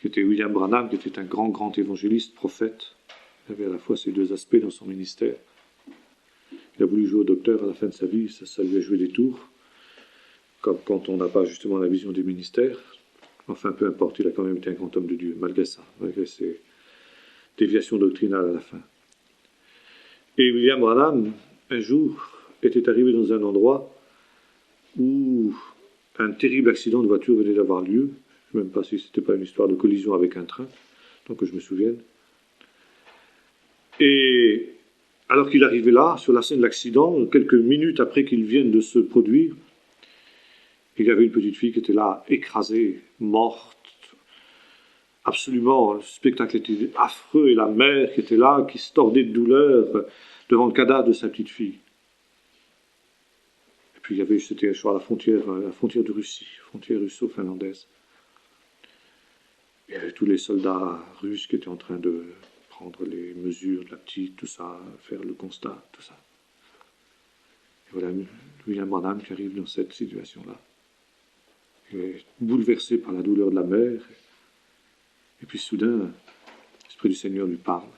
Qui était William Branham, qui était un grand évangéliste, prophète. Il avait à la fois ces deux aspects dans son ministère. Il a voulu jouer au docteur à la fin de sa vie, ça lui a joué des tours. comme quand on n'a pas justement la vision des ministères. Enfin, peu importe, il a quand même été un grand homme de Dieu, malgré ça, malgré ses déviations doctrinales à la fin. Et William Branham, un jour, était arrivé dans un endroit où un terrible accident de voiture venait d'avoir lieu. Je ne sais même pas si ce n'était pas une histoire de collision avec un train, tant que je me souvienne. Et alors qu'il arrivait là, sur la scène de l'accident, quelques minutes après qu'il vienne de se produire, il y avait une petite fille qui était là, écrasée, morte. Absolument, le spectacle était affreux, et la mère qui était là, qui se tordait de douleur devant le cadavre de sa petite fille. Et puis il y avait, c'était sur la frontière de Russie, frontière russo-finlandaise. Il y avait tous les soldats russes qui étaient en train de prendre les mesures de la petite, tout ça, faire le constat, tout ça. Et voilà William Branham qui arrive dans cette situation-là. Il est bouleversé par la douleur de la mère. Et puis soudain, l'Esprit du Seigneur lui parle.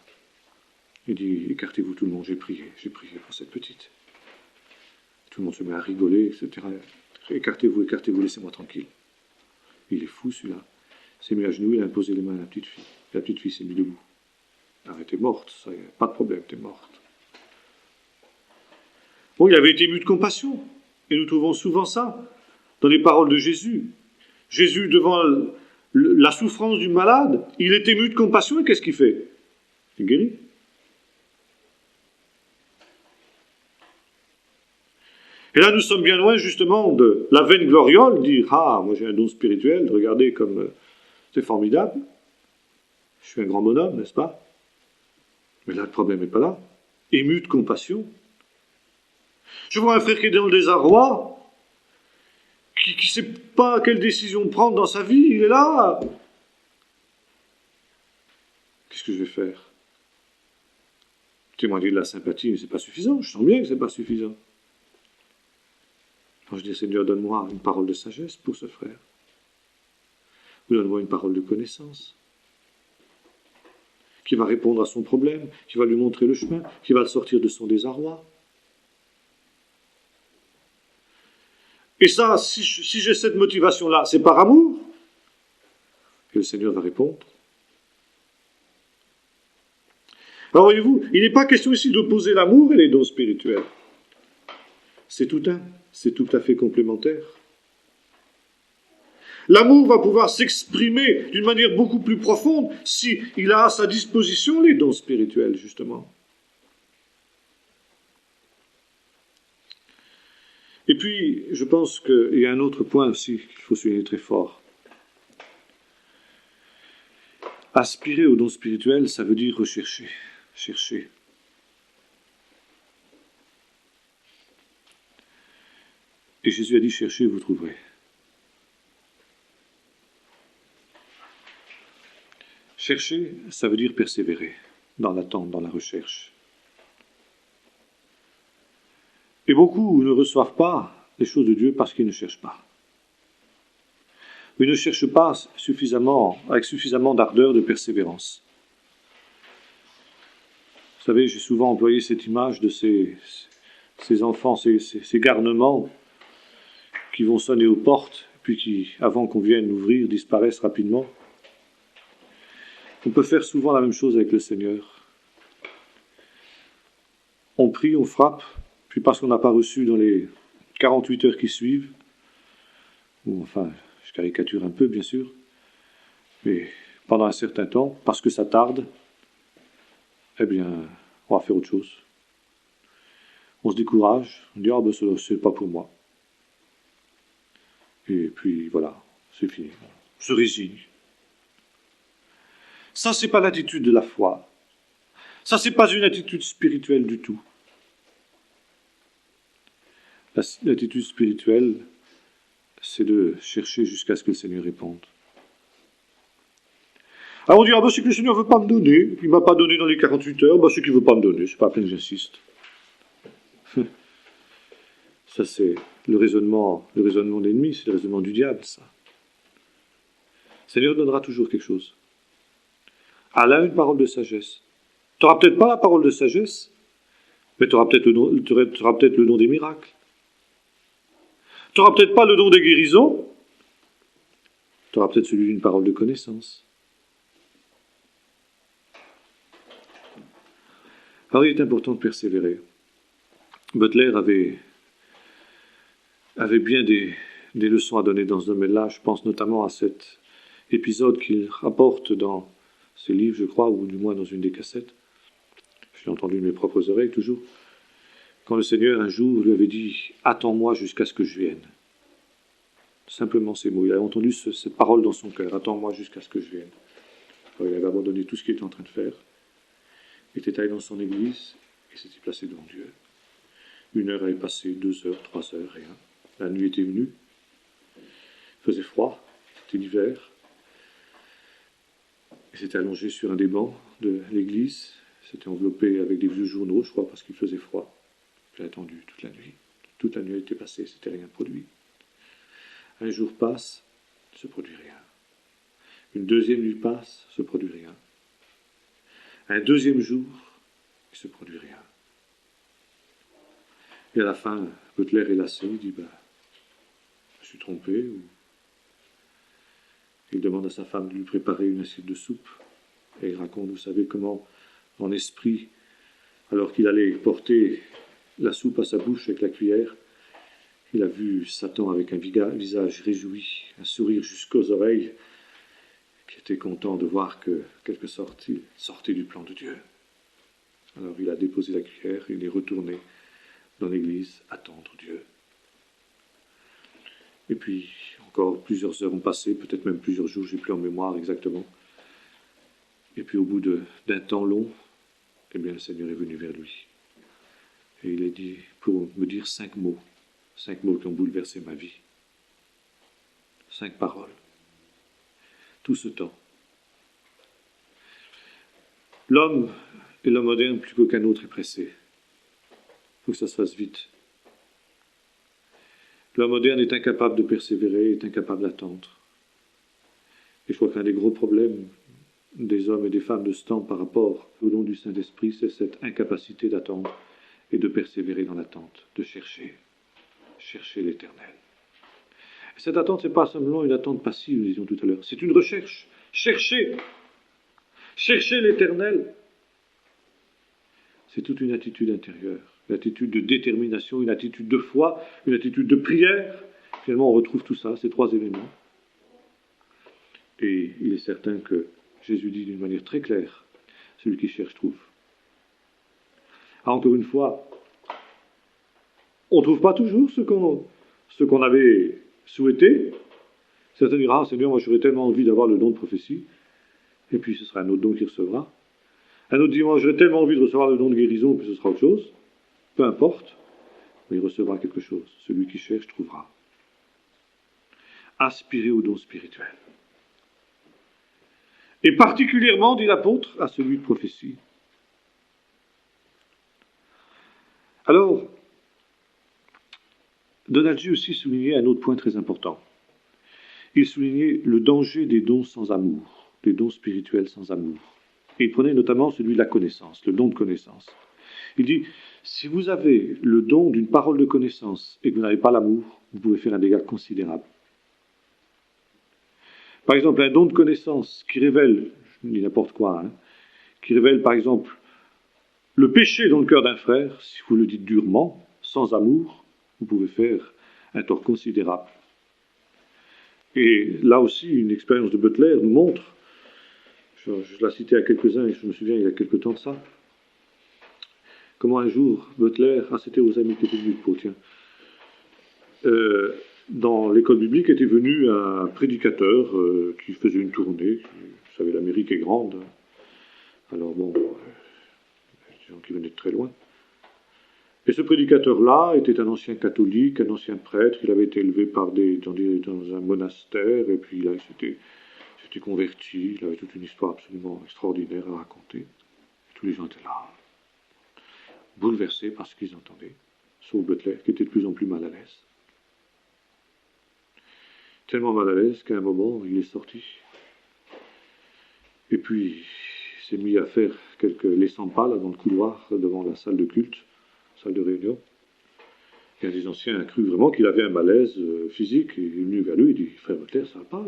Il dit, écartez-vous tout le monde, j'ai prié pour cette petite. Tout le monde se met à rigoler, etc. Écartez-vous, laissez-moi tranquille. Il est fou celui-là. Il s'est mis à genoux, il a imposé les mains à la petite fille. La petite fille s'est mise debout. Elle était morte, ça y est, pas de problème, elle était morte. Bon, il avait été ému de compassion. Et nous trouvons souvent ça dans les paroles de Jésus. Jésus, devant la souffrance du malade, il est ému de compassion et qu'est-ce qu'il fait? Il guérit. Et là, nous sommes bien loin justement de la vaine gloriole, dire « Ah, moi j'ai un don spirituel, regardez comme c'est formidable. Je suis un grand bonhomme, n'est-ce pas ?» Mais là, le problème n'est pas là. Ému de compassion. Je vois un frère qui est dans le désarroi, qui ne sait pas quelle décision prendre dans sa vie, il est là. Qu'est-ce que je vais faire? Témoigner de la sympathie, mais ce n'est pas suffisant. Je sens bien que ce n'est pas suffisant. Quand je dis, Seigneur, donne-moi une parole de sagesse pour ce frère. Ou donne-moi une parole de connaissance. Qui va répondre à son problème, qui va lui montrer le chemin, qui va le sortir de son désarroi. Et ça, si j'ai cette motivation-là, c'est par amour. Et le Seigneur va répondre. Alors voyez-vous, il n'est pas question ici d'opposer l'amour et les dons spirituels. C'est tout à fait complémentaire. L'amour va pouvoir s'exprimer d'une manière beaucoup plus profonde s'il a à sa disposition les dons spirituels, justement. Et puis, je pense qu'il y a un autre point aussi qu'il faut souligner très fort. Aspirer aux dons spirituels, ça veut dire rechercher, chercher. Et Jésus a dit, cherchez, vous trouverez. Chercher, ça veut dire persévérer dans l'attente, dans la recherche. Et beaucoup ne reçoivent pas les choses de Dieu parce qu'ils ne cherchent pas. Ils ne cherchent pas avec suffisamment d'ardeur, de persévérance. Vous savez, j'ai souvent employé cette image de ces enfants, ces garnements qui vont sonner aux portes, puis qui, avant qu'on vienne ouvrir, disparaissent rapidement. On peut faire souvent la même chose avec le Seigneur. On prie, on frappe, puis parce qu'on n'a pas reçu dans les 48 heures qui suivent, ou enfin, je caricature un peu bien sûr, mais pendant un certain temps, parce que ça tarde, eh bien, on va faire autre chose. On se décourage, on dit « Ah ben c'est pas pour moi ». Et puis voilà, c'est fini. On se résigne. Ça, c'est pas l'attitude de la foi. Ça, c'est pas une attitude spirituelle du tout. L'attitude spirituelle, c'est de chercher jusqu'à ce que le Seigneur réponde. Alors on dit, ah ben c'est que le Seigneur ne veut pas me donner, il ne m'a pas donné dans les 48 heures, ben c'est qu'il ne veut pas me donner, c'est pas à peine que j'insiste. Ça c'est le raisonnement d'ennemi, c'est le raisonnement du diable, ça. Le Seigneur donnera toujours quelque chose. Allah a une parole de sagesse. Tu n'auras peut-être pas la parole de sagesse, mais tu auras peut-être le don des miracles. Tu n'auras peut-être pas le don de guérison, tu auras peut-être celui d'une parole de connaissance. Alors il est important de persévérer. Butler avait bien des leçons à donner dans ce domaine-là. Je pense notamment à cet épisode qu'il rapporte dans ses livres, je crois, ou du moins dans une des cassettes. Je l'ai entendu de mes propres oreilles toujours. Quand le Seigneur un jour lui avait dit « Attends-moi jusqu'à ce que je vienne ». Simplement ces mots. Il avait entendu cette parole dans son cœur. « Attends-moi jusqu'à ce que je vienne ». Alors, il avait abandonné tout ce qu'il était en train de faire. Il était allé dans son église et s'était placé devant Dieu. 1 heure avait passé, 2 heures, 3 heures, rien. La nuit était venue. Il faisait froid. C'était l'hiver. Il s'était allongé sur un des bancs de l'église. Il s'était enveloppé avec des vieux journaux, je crois, parce qu'il faisait froid. Il a attendu toute la nuit. Toute la nuit était passée, c'était rien produit. Un jour passe, il ne se produit rien. Une deuxième nuit passe, il ne se produit rien. Un deuxième jour, il ne se produit rien. Et à la fin, Butler est lassé, il dit, je me suis trompé. Il demande à sa femme de lui préparer une assiette de soupe. Et il raconte, vous savez, comment, en esprit, alors qu'il allait porter la soupe à sa bouche avec la cuillère, il a vu Satan avec un visage réjoui, un sourire jusqu'aux oreilles, qui était content de voir que, quelque sorte, il sortait du plan de Dieu. Alors il a déposé la cuillère, il est retourné dans l'église attendre Dieu. Et puis, encore plusieurs heures ont passé, peut-être même plusieurs jours, je n'ai plus en mémoire exactement. Et puis au bout d'un temps long, eh bien, le Seigneur est venu vers lui. Et il a dit, pour me dire 5 mots qui ont bouleversé ma vie. 5 paroles. Tout ce temps. L'homme et l'homme moderne, plus qu'aucun autre, est pressé. Il faut que ça se fasse vite. L'homme moderne est incapable de persévérer, est incapable d'attendre. Et je crois qu'un des gros problèmes des hommes et des femmes de ce temps par rapport au don du Saint-Esprit, c'est cette incapacité d'attendre et de persévérer dans l'attente, de chercher l'Éternel. Et cette attente, ce n'est pas simplement une attente passive, nous disions tout à l'heure, c'est une recherche. Chercher l'Éternel. C'est toute une attitude intérieure, une attitude de détermination, une attitude de foi, une attitude de prière. Finalement, on retrouve tout ça, ces 3 éléments. Et il est certain que Jésus dit d'une manière très claire, celui qui cherche trouve. Encore une fois, on ne trouve pas toujours ce qu'on avait souhaité. Certains diront, Seigneur, moi j'aurais tellement envie d'avoir le don de prophétie, et puis ce sera un autre don qui recevra. Un autre dit, moi j'aurais tellement envie de recevoir le don de guérison, puis ce sera autre chose. Peu importe, mais il recevra quelque chose. Celui qui cherche trouvera. Aspirez au don spirituel. Et particulièrement, dit l'apôtre, à celui de prophétie. Alors, Donald G aussi soulignait un autre point très important. Il soulignait le danger des dons sans amour, des dons spirituels sans amour. Et il prenait notamment celui de la connaissance, le don de connaissance. Il dit, si vous avez le don d'une parole de connaissance et que vous n'avez pas l'amour, vous pouvez faire un dégât considérable. Par exemple, un don de connaissance qui révèle, je dis n'importe quoi, qui révèle par exemple le péché dans le cœur d'un frère, si vous le dites durement, sans amour, vous pouvez faire un tort considérable. Et là aussi, une expérience de Butler nous montre, je l'ai cité à quelques-uns et je me souviens il y a quelque temps de ça, comment un jour Butler, c'était aux amis qui étaient venus de Pau, tiens, dans l'école biblique était venu un prédicateur qui faisait une tournée. Vous savez, l'Amérique est grande. Alors bon, des gens qui venaient de très loin. Et ce prédicateur-là était un ancien catholique, un ancien prêtre. Il avait été élevé dans un monastère et puis là, il s'était converti. Il avait toute une histoire absolument extraordinaire à raconter. Et tous les gens étaient là, bouleversés par ce qu'ils entendaient. Sauf Butler, qui était de plus en plus mal à l'aise. Tellement mal à l'aise qu'à un moment, il est sorti. Et puis, il s'est mis à faire les 100 pas là, dans le couloir devant la salle de culte, salle de réunion. Et un des anciens a cru vraiment qu'il avait un malaise physique. Il est venu vers lui, il dit, frère Butler, ça va pas?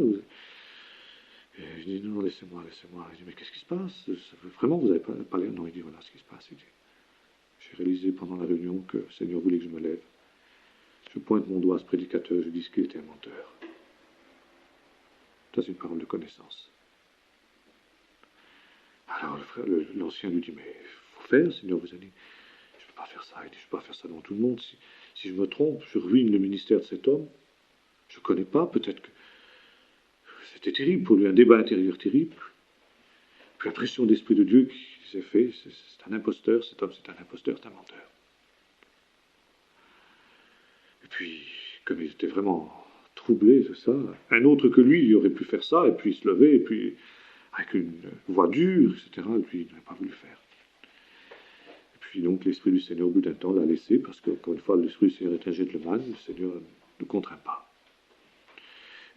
Et je dis, non, laissez-moi, laissez-moi. Il dit, mais qu'est-ce qui se passe? Vraiment, vous n'avez pas l'air? Non, il dit, voilà ce qui se passe. Il dit, j'ai réalisé pendant la réunion que le Seigneur voulait que je me lève. Je pointe mon doigt à ce prédicateur, je dis qu'il était un menteur. Ça, c'est une parole de connaissance. Alors l'ancien lui dit, mais il faut faire, le Seigneur vous a dit, je ne peux pas faire ça. Il dit, je ne peux pas faire ça devant tout le monde. Si je me trompe, je ruine le ministère de cet homme. Je ne connais pas, peut-être que c'était terrible pour lui, un débat intérieur terrible. Puis la pression d'Esprit de Dieu qui s'est fait, c'est un imposteur, cet homme c'est un imposteur, c'est un menteur. Et puis, comme il était vraiment troublé de ça, un autre que lui, il aurait pu faire ça, et puis se lever, et puis avec une voix dure, etc., et puis il n'aurait pas voulu faire. Et puis donc l'Esprit du Seigneur, au bout d'un temps, l'a laissé, parce qu'encore une fois, l'Esprit du Seigneur est un gentleman, le Seigneur ne contraint pas.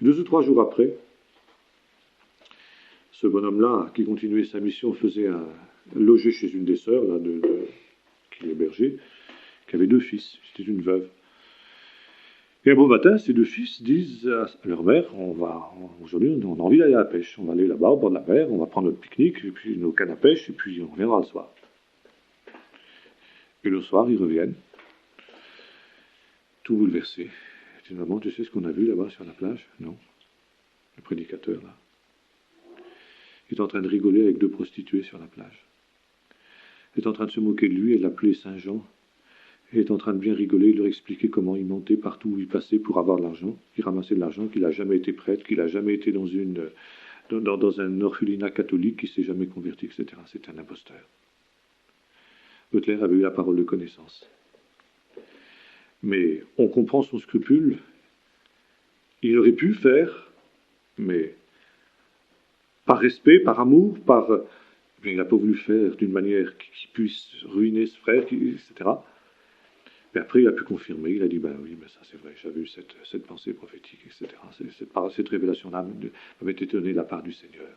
Et 2 ou 3 jours après, ce bonhomme-là, qui continuait sa mission, faisait loger chez une des sœurs, là, qui l'hébergeait, qui avait 2 fils, c'était une veuve. Et un beau matin, ces 2 fils disent à leur mère, aujourd'hui, on a envie d'aller à la pêche. On va aller là-bas, au bord de la mer, on va prendre notre pique-nique, et puis nos cannes à pêche, et puis on reviendra le soir. Et le soir, ils reviennent, tout bouleversés. Ils disent, maman, tu sais ce qu'on a vu là-bas sur la plage? Non. Le prédicateur, là. Il est en train de rigoler avec 2 prostituées sur la plage. Il est en train de se moquer de lui et de l'appeler Saint-Jean. Il est en train de bien rigoler, il leur expliquait comment il montait partout où il passait pour avoir de l'argent. Il ramassait de l'argent, qu'il n'a jamais été prêtre, qu'il n'a jamais été dans un orphelinat catholique, qu'il ne s'est jamais converti, etc. C'est un imposteur. Butler avait eu la parole de connaissance. Mais on comprend son scrupule. Il aurait pu faire, mais par respect, par amour, il n'a pas voulu faire d'une manière qui puisse ruiner ce frère, etc. Mais après, il a pu confirmer, il a dit, ben oui, mais ça c'est vrai, j'avais eu cette pensée prophétique, etc. Cette révélation-là m'avait été donnée de la part du Seigneur.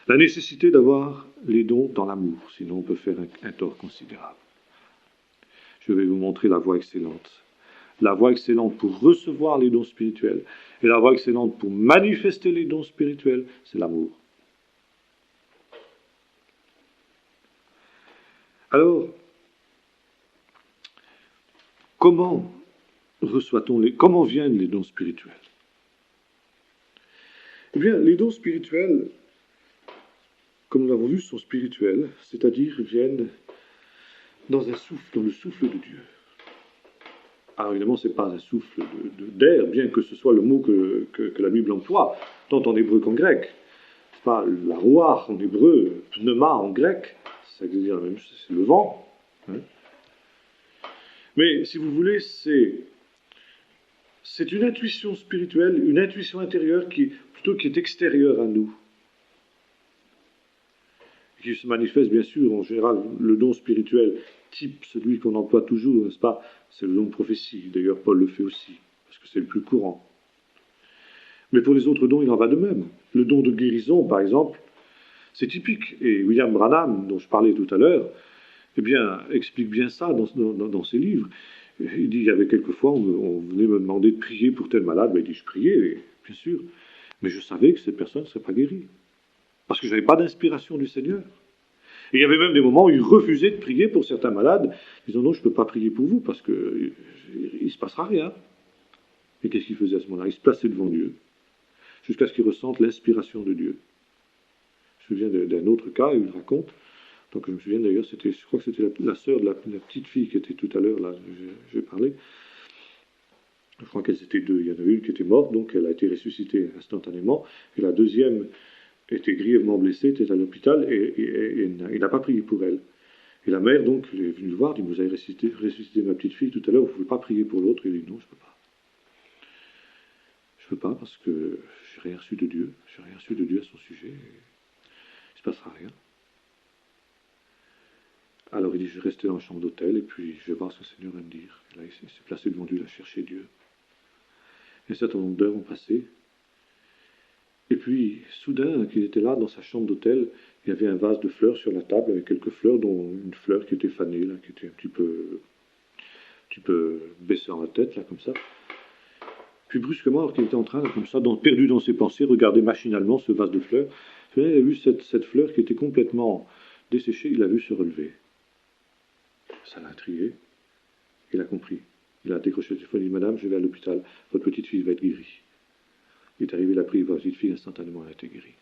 La nécessité d'avoir les dons dans l'amour, sinon on peut faire un tort considérable. Je vais vous montrer la voie excellente. La voie excellente pour recevoir les dons spirituels et la voie excellente pour manifester les dons spirituels, c'est l'amour. Alors, comment comment viennent les dons spirituels? Eh bien, les dons spirituels, comme nous l'avons vu, sont spirituels, c'est-à-dire viennent dans le souffle de Dieu. Alors évidemment, ce n'est pas un souffle d'air, bien que ce soit le mot que la Bible emploie, tant en hébreu qu'en grec. Ce n'est pas la roar en hébreu, pneuma en grec, ça veut dire la même chose, c'est le vent. Hein. Mais si vous voulez, c'est une intuition spirituelle, une intuition intérieure qui est extérieure à nous. Qui se manifeste bien sûr, en général, le don spirituel, type celui qu'on emploie toujours, n'est-ce pas? C'est le don de prophétie. D'ailleurs, Paul le fait aussi, parce que c'est le plus courant. Mais pour les autres dons, il en va de même. Le don de guérison, par exemple, c'est typique. Et William Branham, dont je parlais tout à l'heure, eh bien, explique bien ça dans ses livres. Il dit, il y avait quelquefois, on venait me demander de prier pour tel malade. Ben, il dit, je priais, bien sûr. Mais je savais que cette personne ne serait pas guérie. Parce que je n'avais pas d'inspiration du Seigneur. Et il y avait même des moments où il refusait de prier pour certains malades, disant non, je ne peux pas prier pour vous parce qu'il ne se passera rien. Et qu'est-ce qu'il faisait à ce moment-là? Il se plaçait devant Dieu, jusqu'à ce qu'il ressente l'inspiration de Dieu. Je me souviens d'un autre cas, il raconte, donc je me souviens d'ailleurs, je crois que c'était la sœur de la petite fille qui était tout à l'heure, là, je vais parler. Je crois qu'elles étaient 2. Il y en avait une qui était morte, donc elle a été ressuscitée instantanément, et la deuxième était grièvement blessée, était à l'hôpital, et il n'a pas prié pour elle. Et la mère, donc, est venue le voir, dit, vous avez ressuscité ma petite fille tout à l'heure, vous ne pouvez pas prier pour l'autre? Il dit, non, je ne peux pas. Je ne peux pas parce que je n'ai rien reçu de Dieu. Je n'ai rien reçu de Dieu à son sujet. Et il ne se passera rien. Alors il dit, je vais rester dans la chambre d'hôtel, et puis je vais voir ce que le Seigneur va me dire. Et là, il s'est placé devant Dieu, il a cherché Dieu. Et un certain nombre d'heures ont passé. Et puis, soudain, qu'il était là, dans sa chambre d'hôtel, il y avait un vase de fleurs sur la table, avec quelques fleurs, dont une fleur qui était fanée, là, qui était un petit petit peu baissant la tête, là, comme ça. Puis brusquement, alors qu'il était en train, là, comme ça, perdu dans ses pensées, regarder machinalement ce vase de fleurs, il a vu cette fleur qui était complètement desséchée, il l'a vu se relever. Ça l'a intrigué, il a compris. Il a décroché le téléphone, il dit, Madame, je vais à l'hôpital, votre petite fille va être guérie. Il est arrivé, il a pris la petite fille, instantanément, elle a été guérie.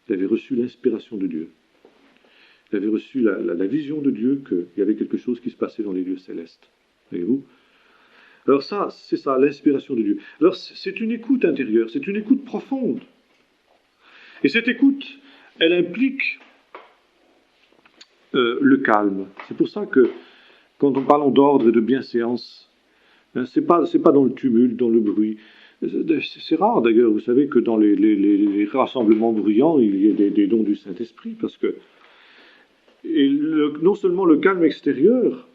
Il avait reçu l'inspiration de Dieu. Il avait reçu la vision de Dieu qu'il y avait quelque chose qui se passait dans les lieux célestes. Voyez-vous? Alors ça, c'est ça, l'inspiration de Dieu. Alors c'est une écoute intérieure, c'est une écoute profonde. Et cette écoute, elle implique le calme. C'est pour ça que, quand on parle d'ordre et de bienséance, hein, c'est pas dans le tumulte, dans le bruit. C'est rare d'ailleurs, vous savez, que dans les rassemblements bruyants, il y ait des dons du Saint-Esprit, parce que non seulement le calme extérieur,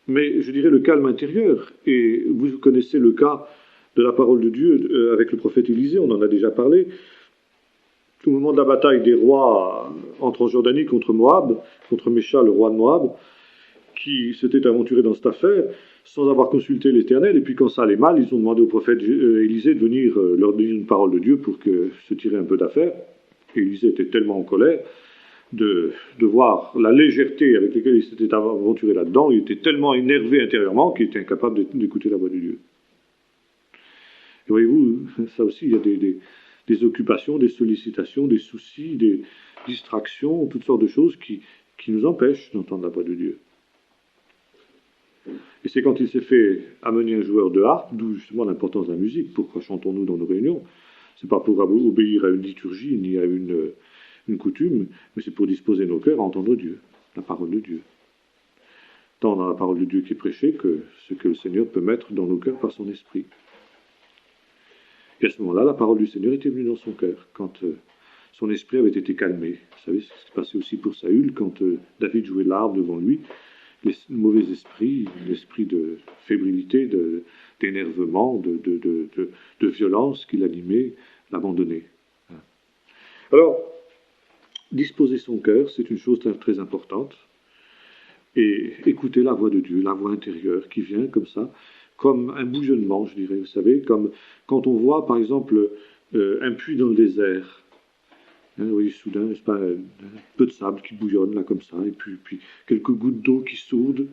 mais je dirais le calme intérieur. Et vous connaissez le cas de la parole de Dieu avec le prophète Élisée, on en a déjà parlé. Au moment de la bataille des rois en Transjordanie contre Moab, contre Mécha, le roi de Moab, qui s'était aventuré dans cette affaire sans avoir consulté l'Éternel, et puis quand ça allait mal, ils ont demandé au prophète Élisée de venir leur dire une parole de Dieu pour se tirer un peu d'affaire. Et Élisée était tellement en colère de voir la légèreté avec laquelle il s'était aventuré là-dedans, il était tellement énervé intérieurement qu'il était incapable d'écouter la voix de Dieu. Et voyez-vous, ça aussi, il y a des occupations, des sollicitations, des soucis, des distractions, toutes sortes de choses qui nous empêchent d'entendre la voix de Dieu. Et c'est quand il s'est fait amener un joueur de harpe, d'où justement l'importance de la musique. Pourquoi chantons-nous dans nos réunions? C'est pas pour obéir à une liturgie ni à une coutume, mais c'est pour disposer nos cœurs à entendre Dieu, la parole de Dieu. Tant dans la parole de Dieu qui est prêchée que ce que le Seigneur peut mettre dans nos cœurs par son esprit. Et à ce moment-là, la parole du Seigneur était venue dans son cœur, quand son esprit avait été calmé. Vous savez, ce qui s'est passé aussi pour Saül, quand David jouait de l'harpe devant lui, les mauvais esprits, l'esprit de fébrilité, d'énervement, de violence qui l'animait, l'abandonnait. Alors, disposer son cœur, c'est une chose très, très importante. Et écouter la voix de Dieu, la voix intérieure qui vient comme ça, comme un bouillonnement, je dirais, vous savez, comme quand on voit, par exemple, un puits dans le désert. Hein, vous voyez, soudain, n'est-ce pas, un peu de sable qui bouillonne, là, comme ça, et puis quelques gouttes d'eau qui sourdent,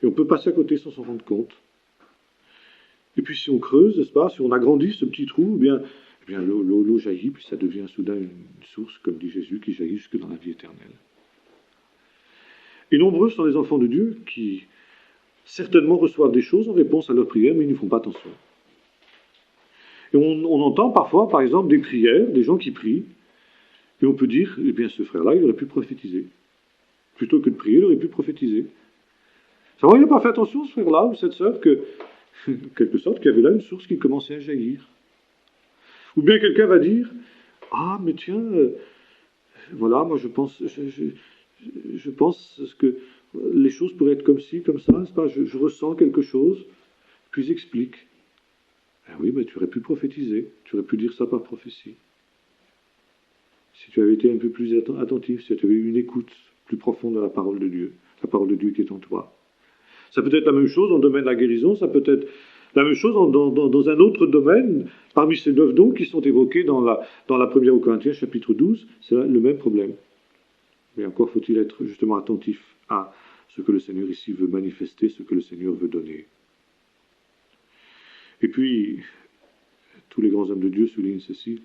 et on peut passer à côté sans s'en rendre compte. Et puis si on creuse, n'est-ce pas, si on agrandit ce petit trou, eh bien l'eau jaillit, puis ça devient soudain une source, comme dit Jésus, qui jaillit jusque dans la vie éternelle. Et nombreux sont les enfants de Dieu qui certainement reçoivent des choses en réponse à leurs prières, mais ils ne font pas attention. Et on entend parfois, par exemple, des prières, des gens qui prient, et on peut dire, eh bien ce frère-là, il aurait pu prophétiser. Plutôt que de prier, il aurait pu prophétiser. Ça va, il n'a pas fait attention, ce frère-là, ou cette sœur, que, en quelque sorte, qu'il y avait là une source qui commençait à jaillir. Ou bien quelqu'un va dire, ah, mais tiens, voilà, moi je pense que les choses pourraient être comme ci, comme ça, n'est-ce pas, je ressens quelque chose, puis explique. Eh oui, mais tu aurais pu prophétiser, tu aurais pu dire ça par prophétie. Si tu avais été un peu plus attentif, si tu avais eu une écoute plus profonde à la parole de Dieu qui est en toi. Ça peut être la même chose dans le domaine de la guérison, ça peut être la même chose dans un autre domaine, parmi ces 9 dons qui sont évoqués dans la première aux Corinthiens, chapitre 12, c'est le même problème. Mais encore faut-il être justement attentif à ce que le Seigneur ici veut manifester, ce que le Seigneur veut donner. Et puis, tous les grands hommes de Dieu soulignent ceci,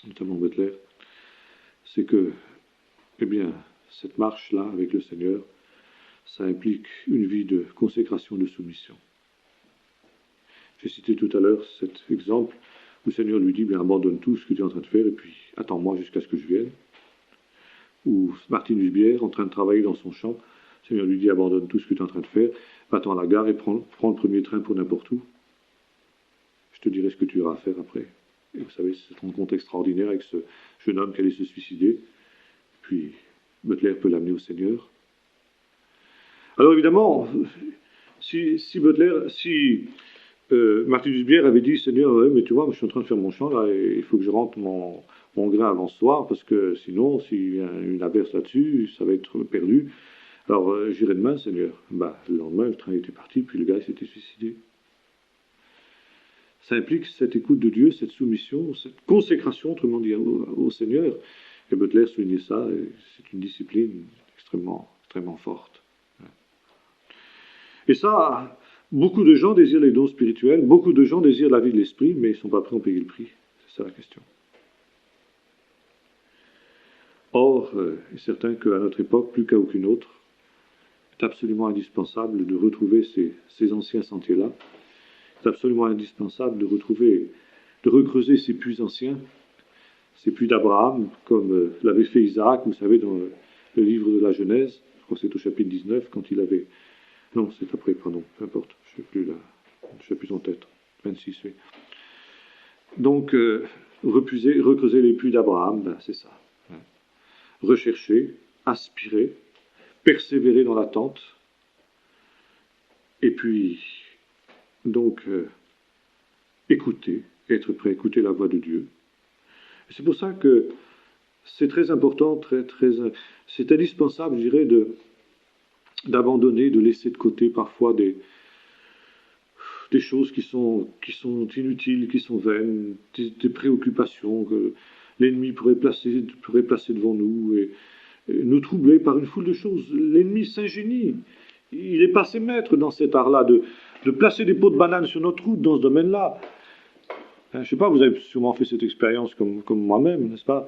notamment Butler, c'est que, eh bien, cette marche-là avec le Seigneur, ça implique une vie de consécration, de soumission. J'ai cité tout à l'heure cet exemple où le Seigneur lui dit, bien, abandonne tout ce que tu es en train de faire et puis attends-moi jusqu'à ce que je vienne. Ou Martin Husbière, en train de travailler dans son champ, le Seigneur lui dit, abandonne tout ce que tu es en train de faire, va-t'en à la gare et prends le premier train pour n'importe où. Je te dirai ce que tu auras à faire après. Et vous savez, c'est un rencontre extraordinaire avec ce jeune homme qui allait se suicider. Puis Butler peut l'amener au Seigneur. Alors évidemment, si Martin Husbière avait dit, Seigneur, ouais, mais tu vois, moi, je suis en train de faire mon champ là, et il faut que je rentre mon grain avant ce soir, parce que sinon, s'il y a une averse là-dessus, ça va être perdu. Alors, j'irai demain, Seigneur. Le lendemain, le train était parti, puis le gars s'était suicidé. Ça implique cette écoute de Dieu, cette soumission, cette consécration, autrement dit, au Seigneur. Et Butler soulignait ça, et c'est une discipline extrêmement, extrêmement forte. Et ça, beaucoup de gens désirent les dons spirituels, beaucoup de gens désirent la vie de l'esprit, mais ils ne sont pas prêts à en payer le prix. C'est ça la question. Or, il est certain qu'à notre époque, plus qu'à aucune autre, c'est absolument indispensable de retrouver ces anciens sentiers-là. C'est absolument indispensable de recreuser ces puits anciens, ces puits d'Abraham, comme l'avait fait Isaac, vous savez, dans le livre de la Genèse, je crois que c'est au chapitre 19, quand il avait... Non, c'est après, pardon, peu importe, je ne sais plus en tête, 26, oui. Donc, recreuser les puits d'Abraham, c'est ça. Rechercher, aspirer, persévérer dans l'attente, et puis, donc, écouter, être prêt à écouter la voix de Dieu. Et c'est pour ça que c'est très important, c'est indispensable, je dirais, d'abandonner, de laisser de côté parfois des choses qui sont inutiles, qui sont vaines, des préoccupations que l'ennemi pourrait placer devant nous et nous troubler par une foule de choses. L'ennemi s'ingénie. Il est passé maître dans cet art-là de placer des pots de banane sur notre route dans ce domaine-là. Je ne sais pas, vous avez sûrement fait cette expérience comme moi-même, n'est-ce pas?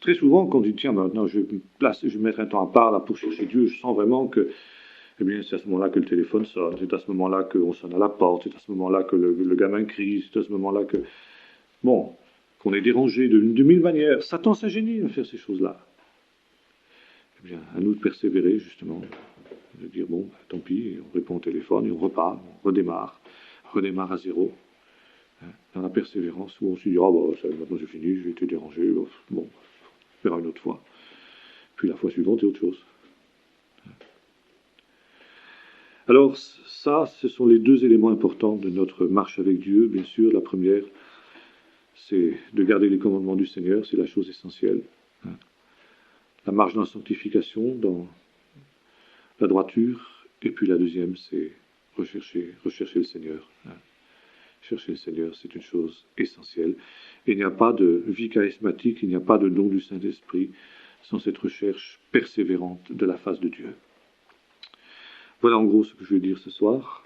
Très souvent, quand on dit, tiens, maintenant je vais mettre un temps à part là, pour chercher Dieu, je sens vraiment que, eh bien, c'est à ce moment-là que le téléphone sonne, c'est à ce moment-là qu'on sonne à la porte, c'est à ce moment-là que le gamin crie, c'est à ce moment-là que, bon, qu'on est dérangé de mille manières. Satan s'ingénie à faire ces choses-là. Eh bien, à nous de persévérer, justement, de dire, bon, tant pis, on répond au téléphone, et on repart, on redémarre à zéro. Dans la persévérance, où on se dit, maintenant c'est fini, j'ai été dérangé, bon, on verra une autre fois. Puis la fois suivante, c'est autre chose. Alors, ça, ce sont les deux éléments importants de notre marche avec Dieu. Bien sûr, la première, c'est de garder les commandements du Seigneur, c'est la chose essentielle. La marche dans la sanctification, dans la droiture, et puis la deuxième, c'est rechercher le Seigneur. Chercher le Seigneur, c'est une chose essentielle. Et il n'y a pas de vie charismatique, il n'y a pas de don du Saint-Esprit sans cette recherche persévérante de la face de Dieu. Voilà en gros ce que je veux dire ce soir.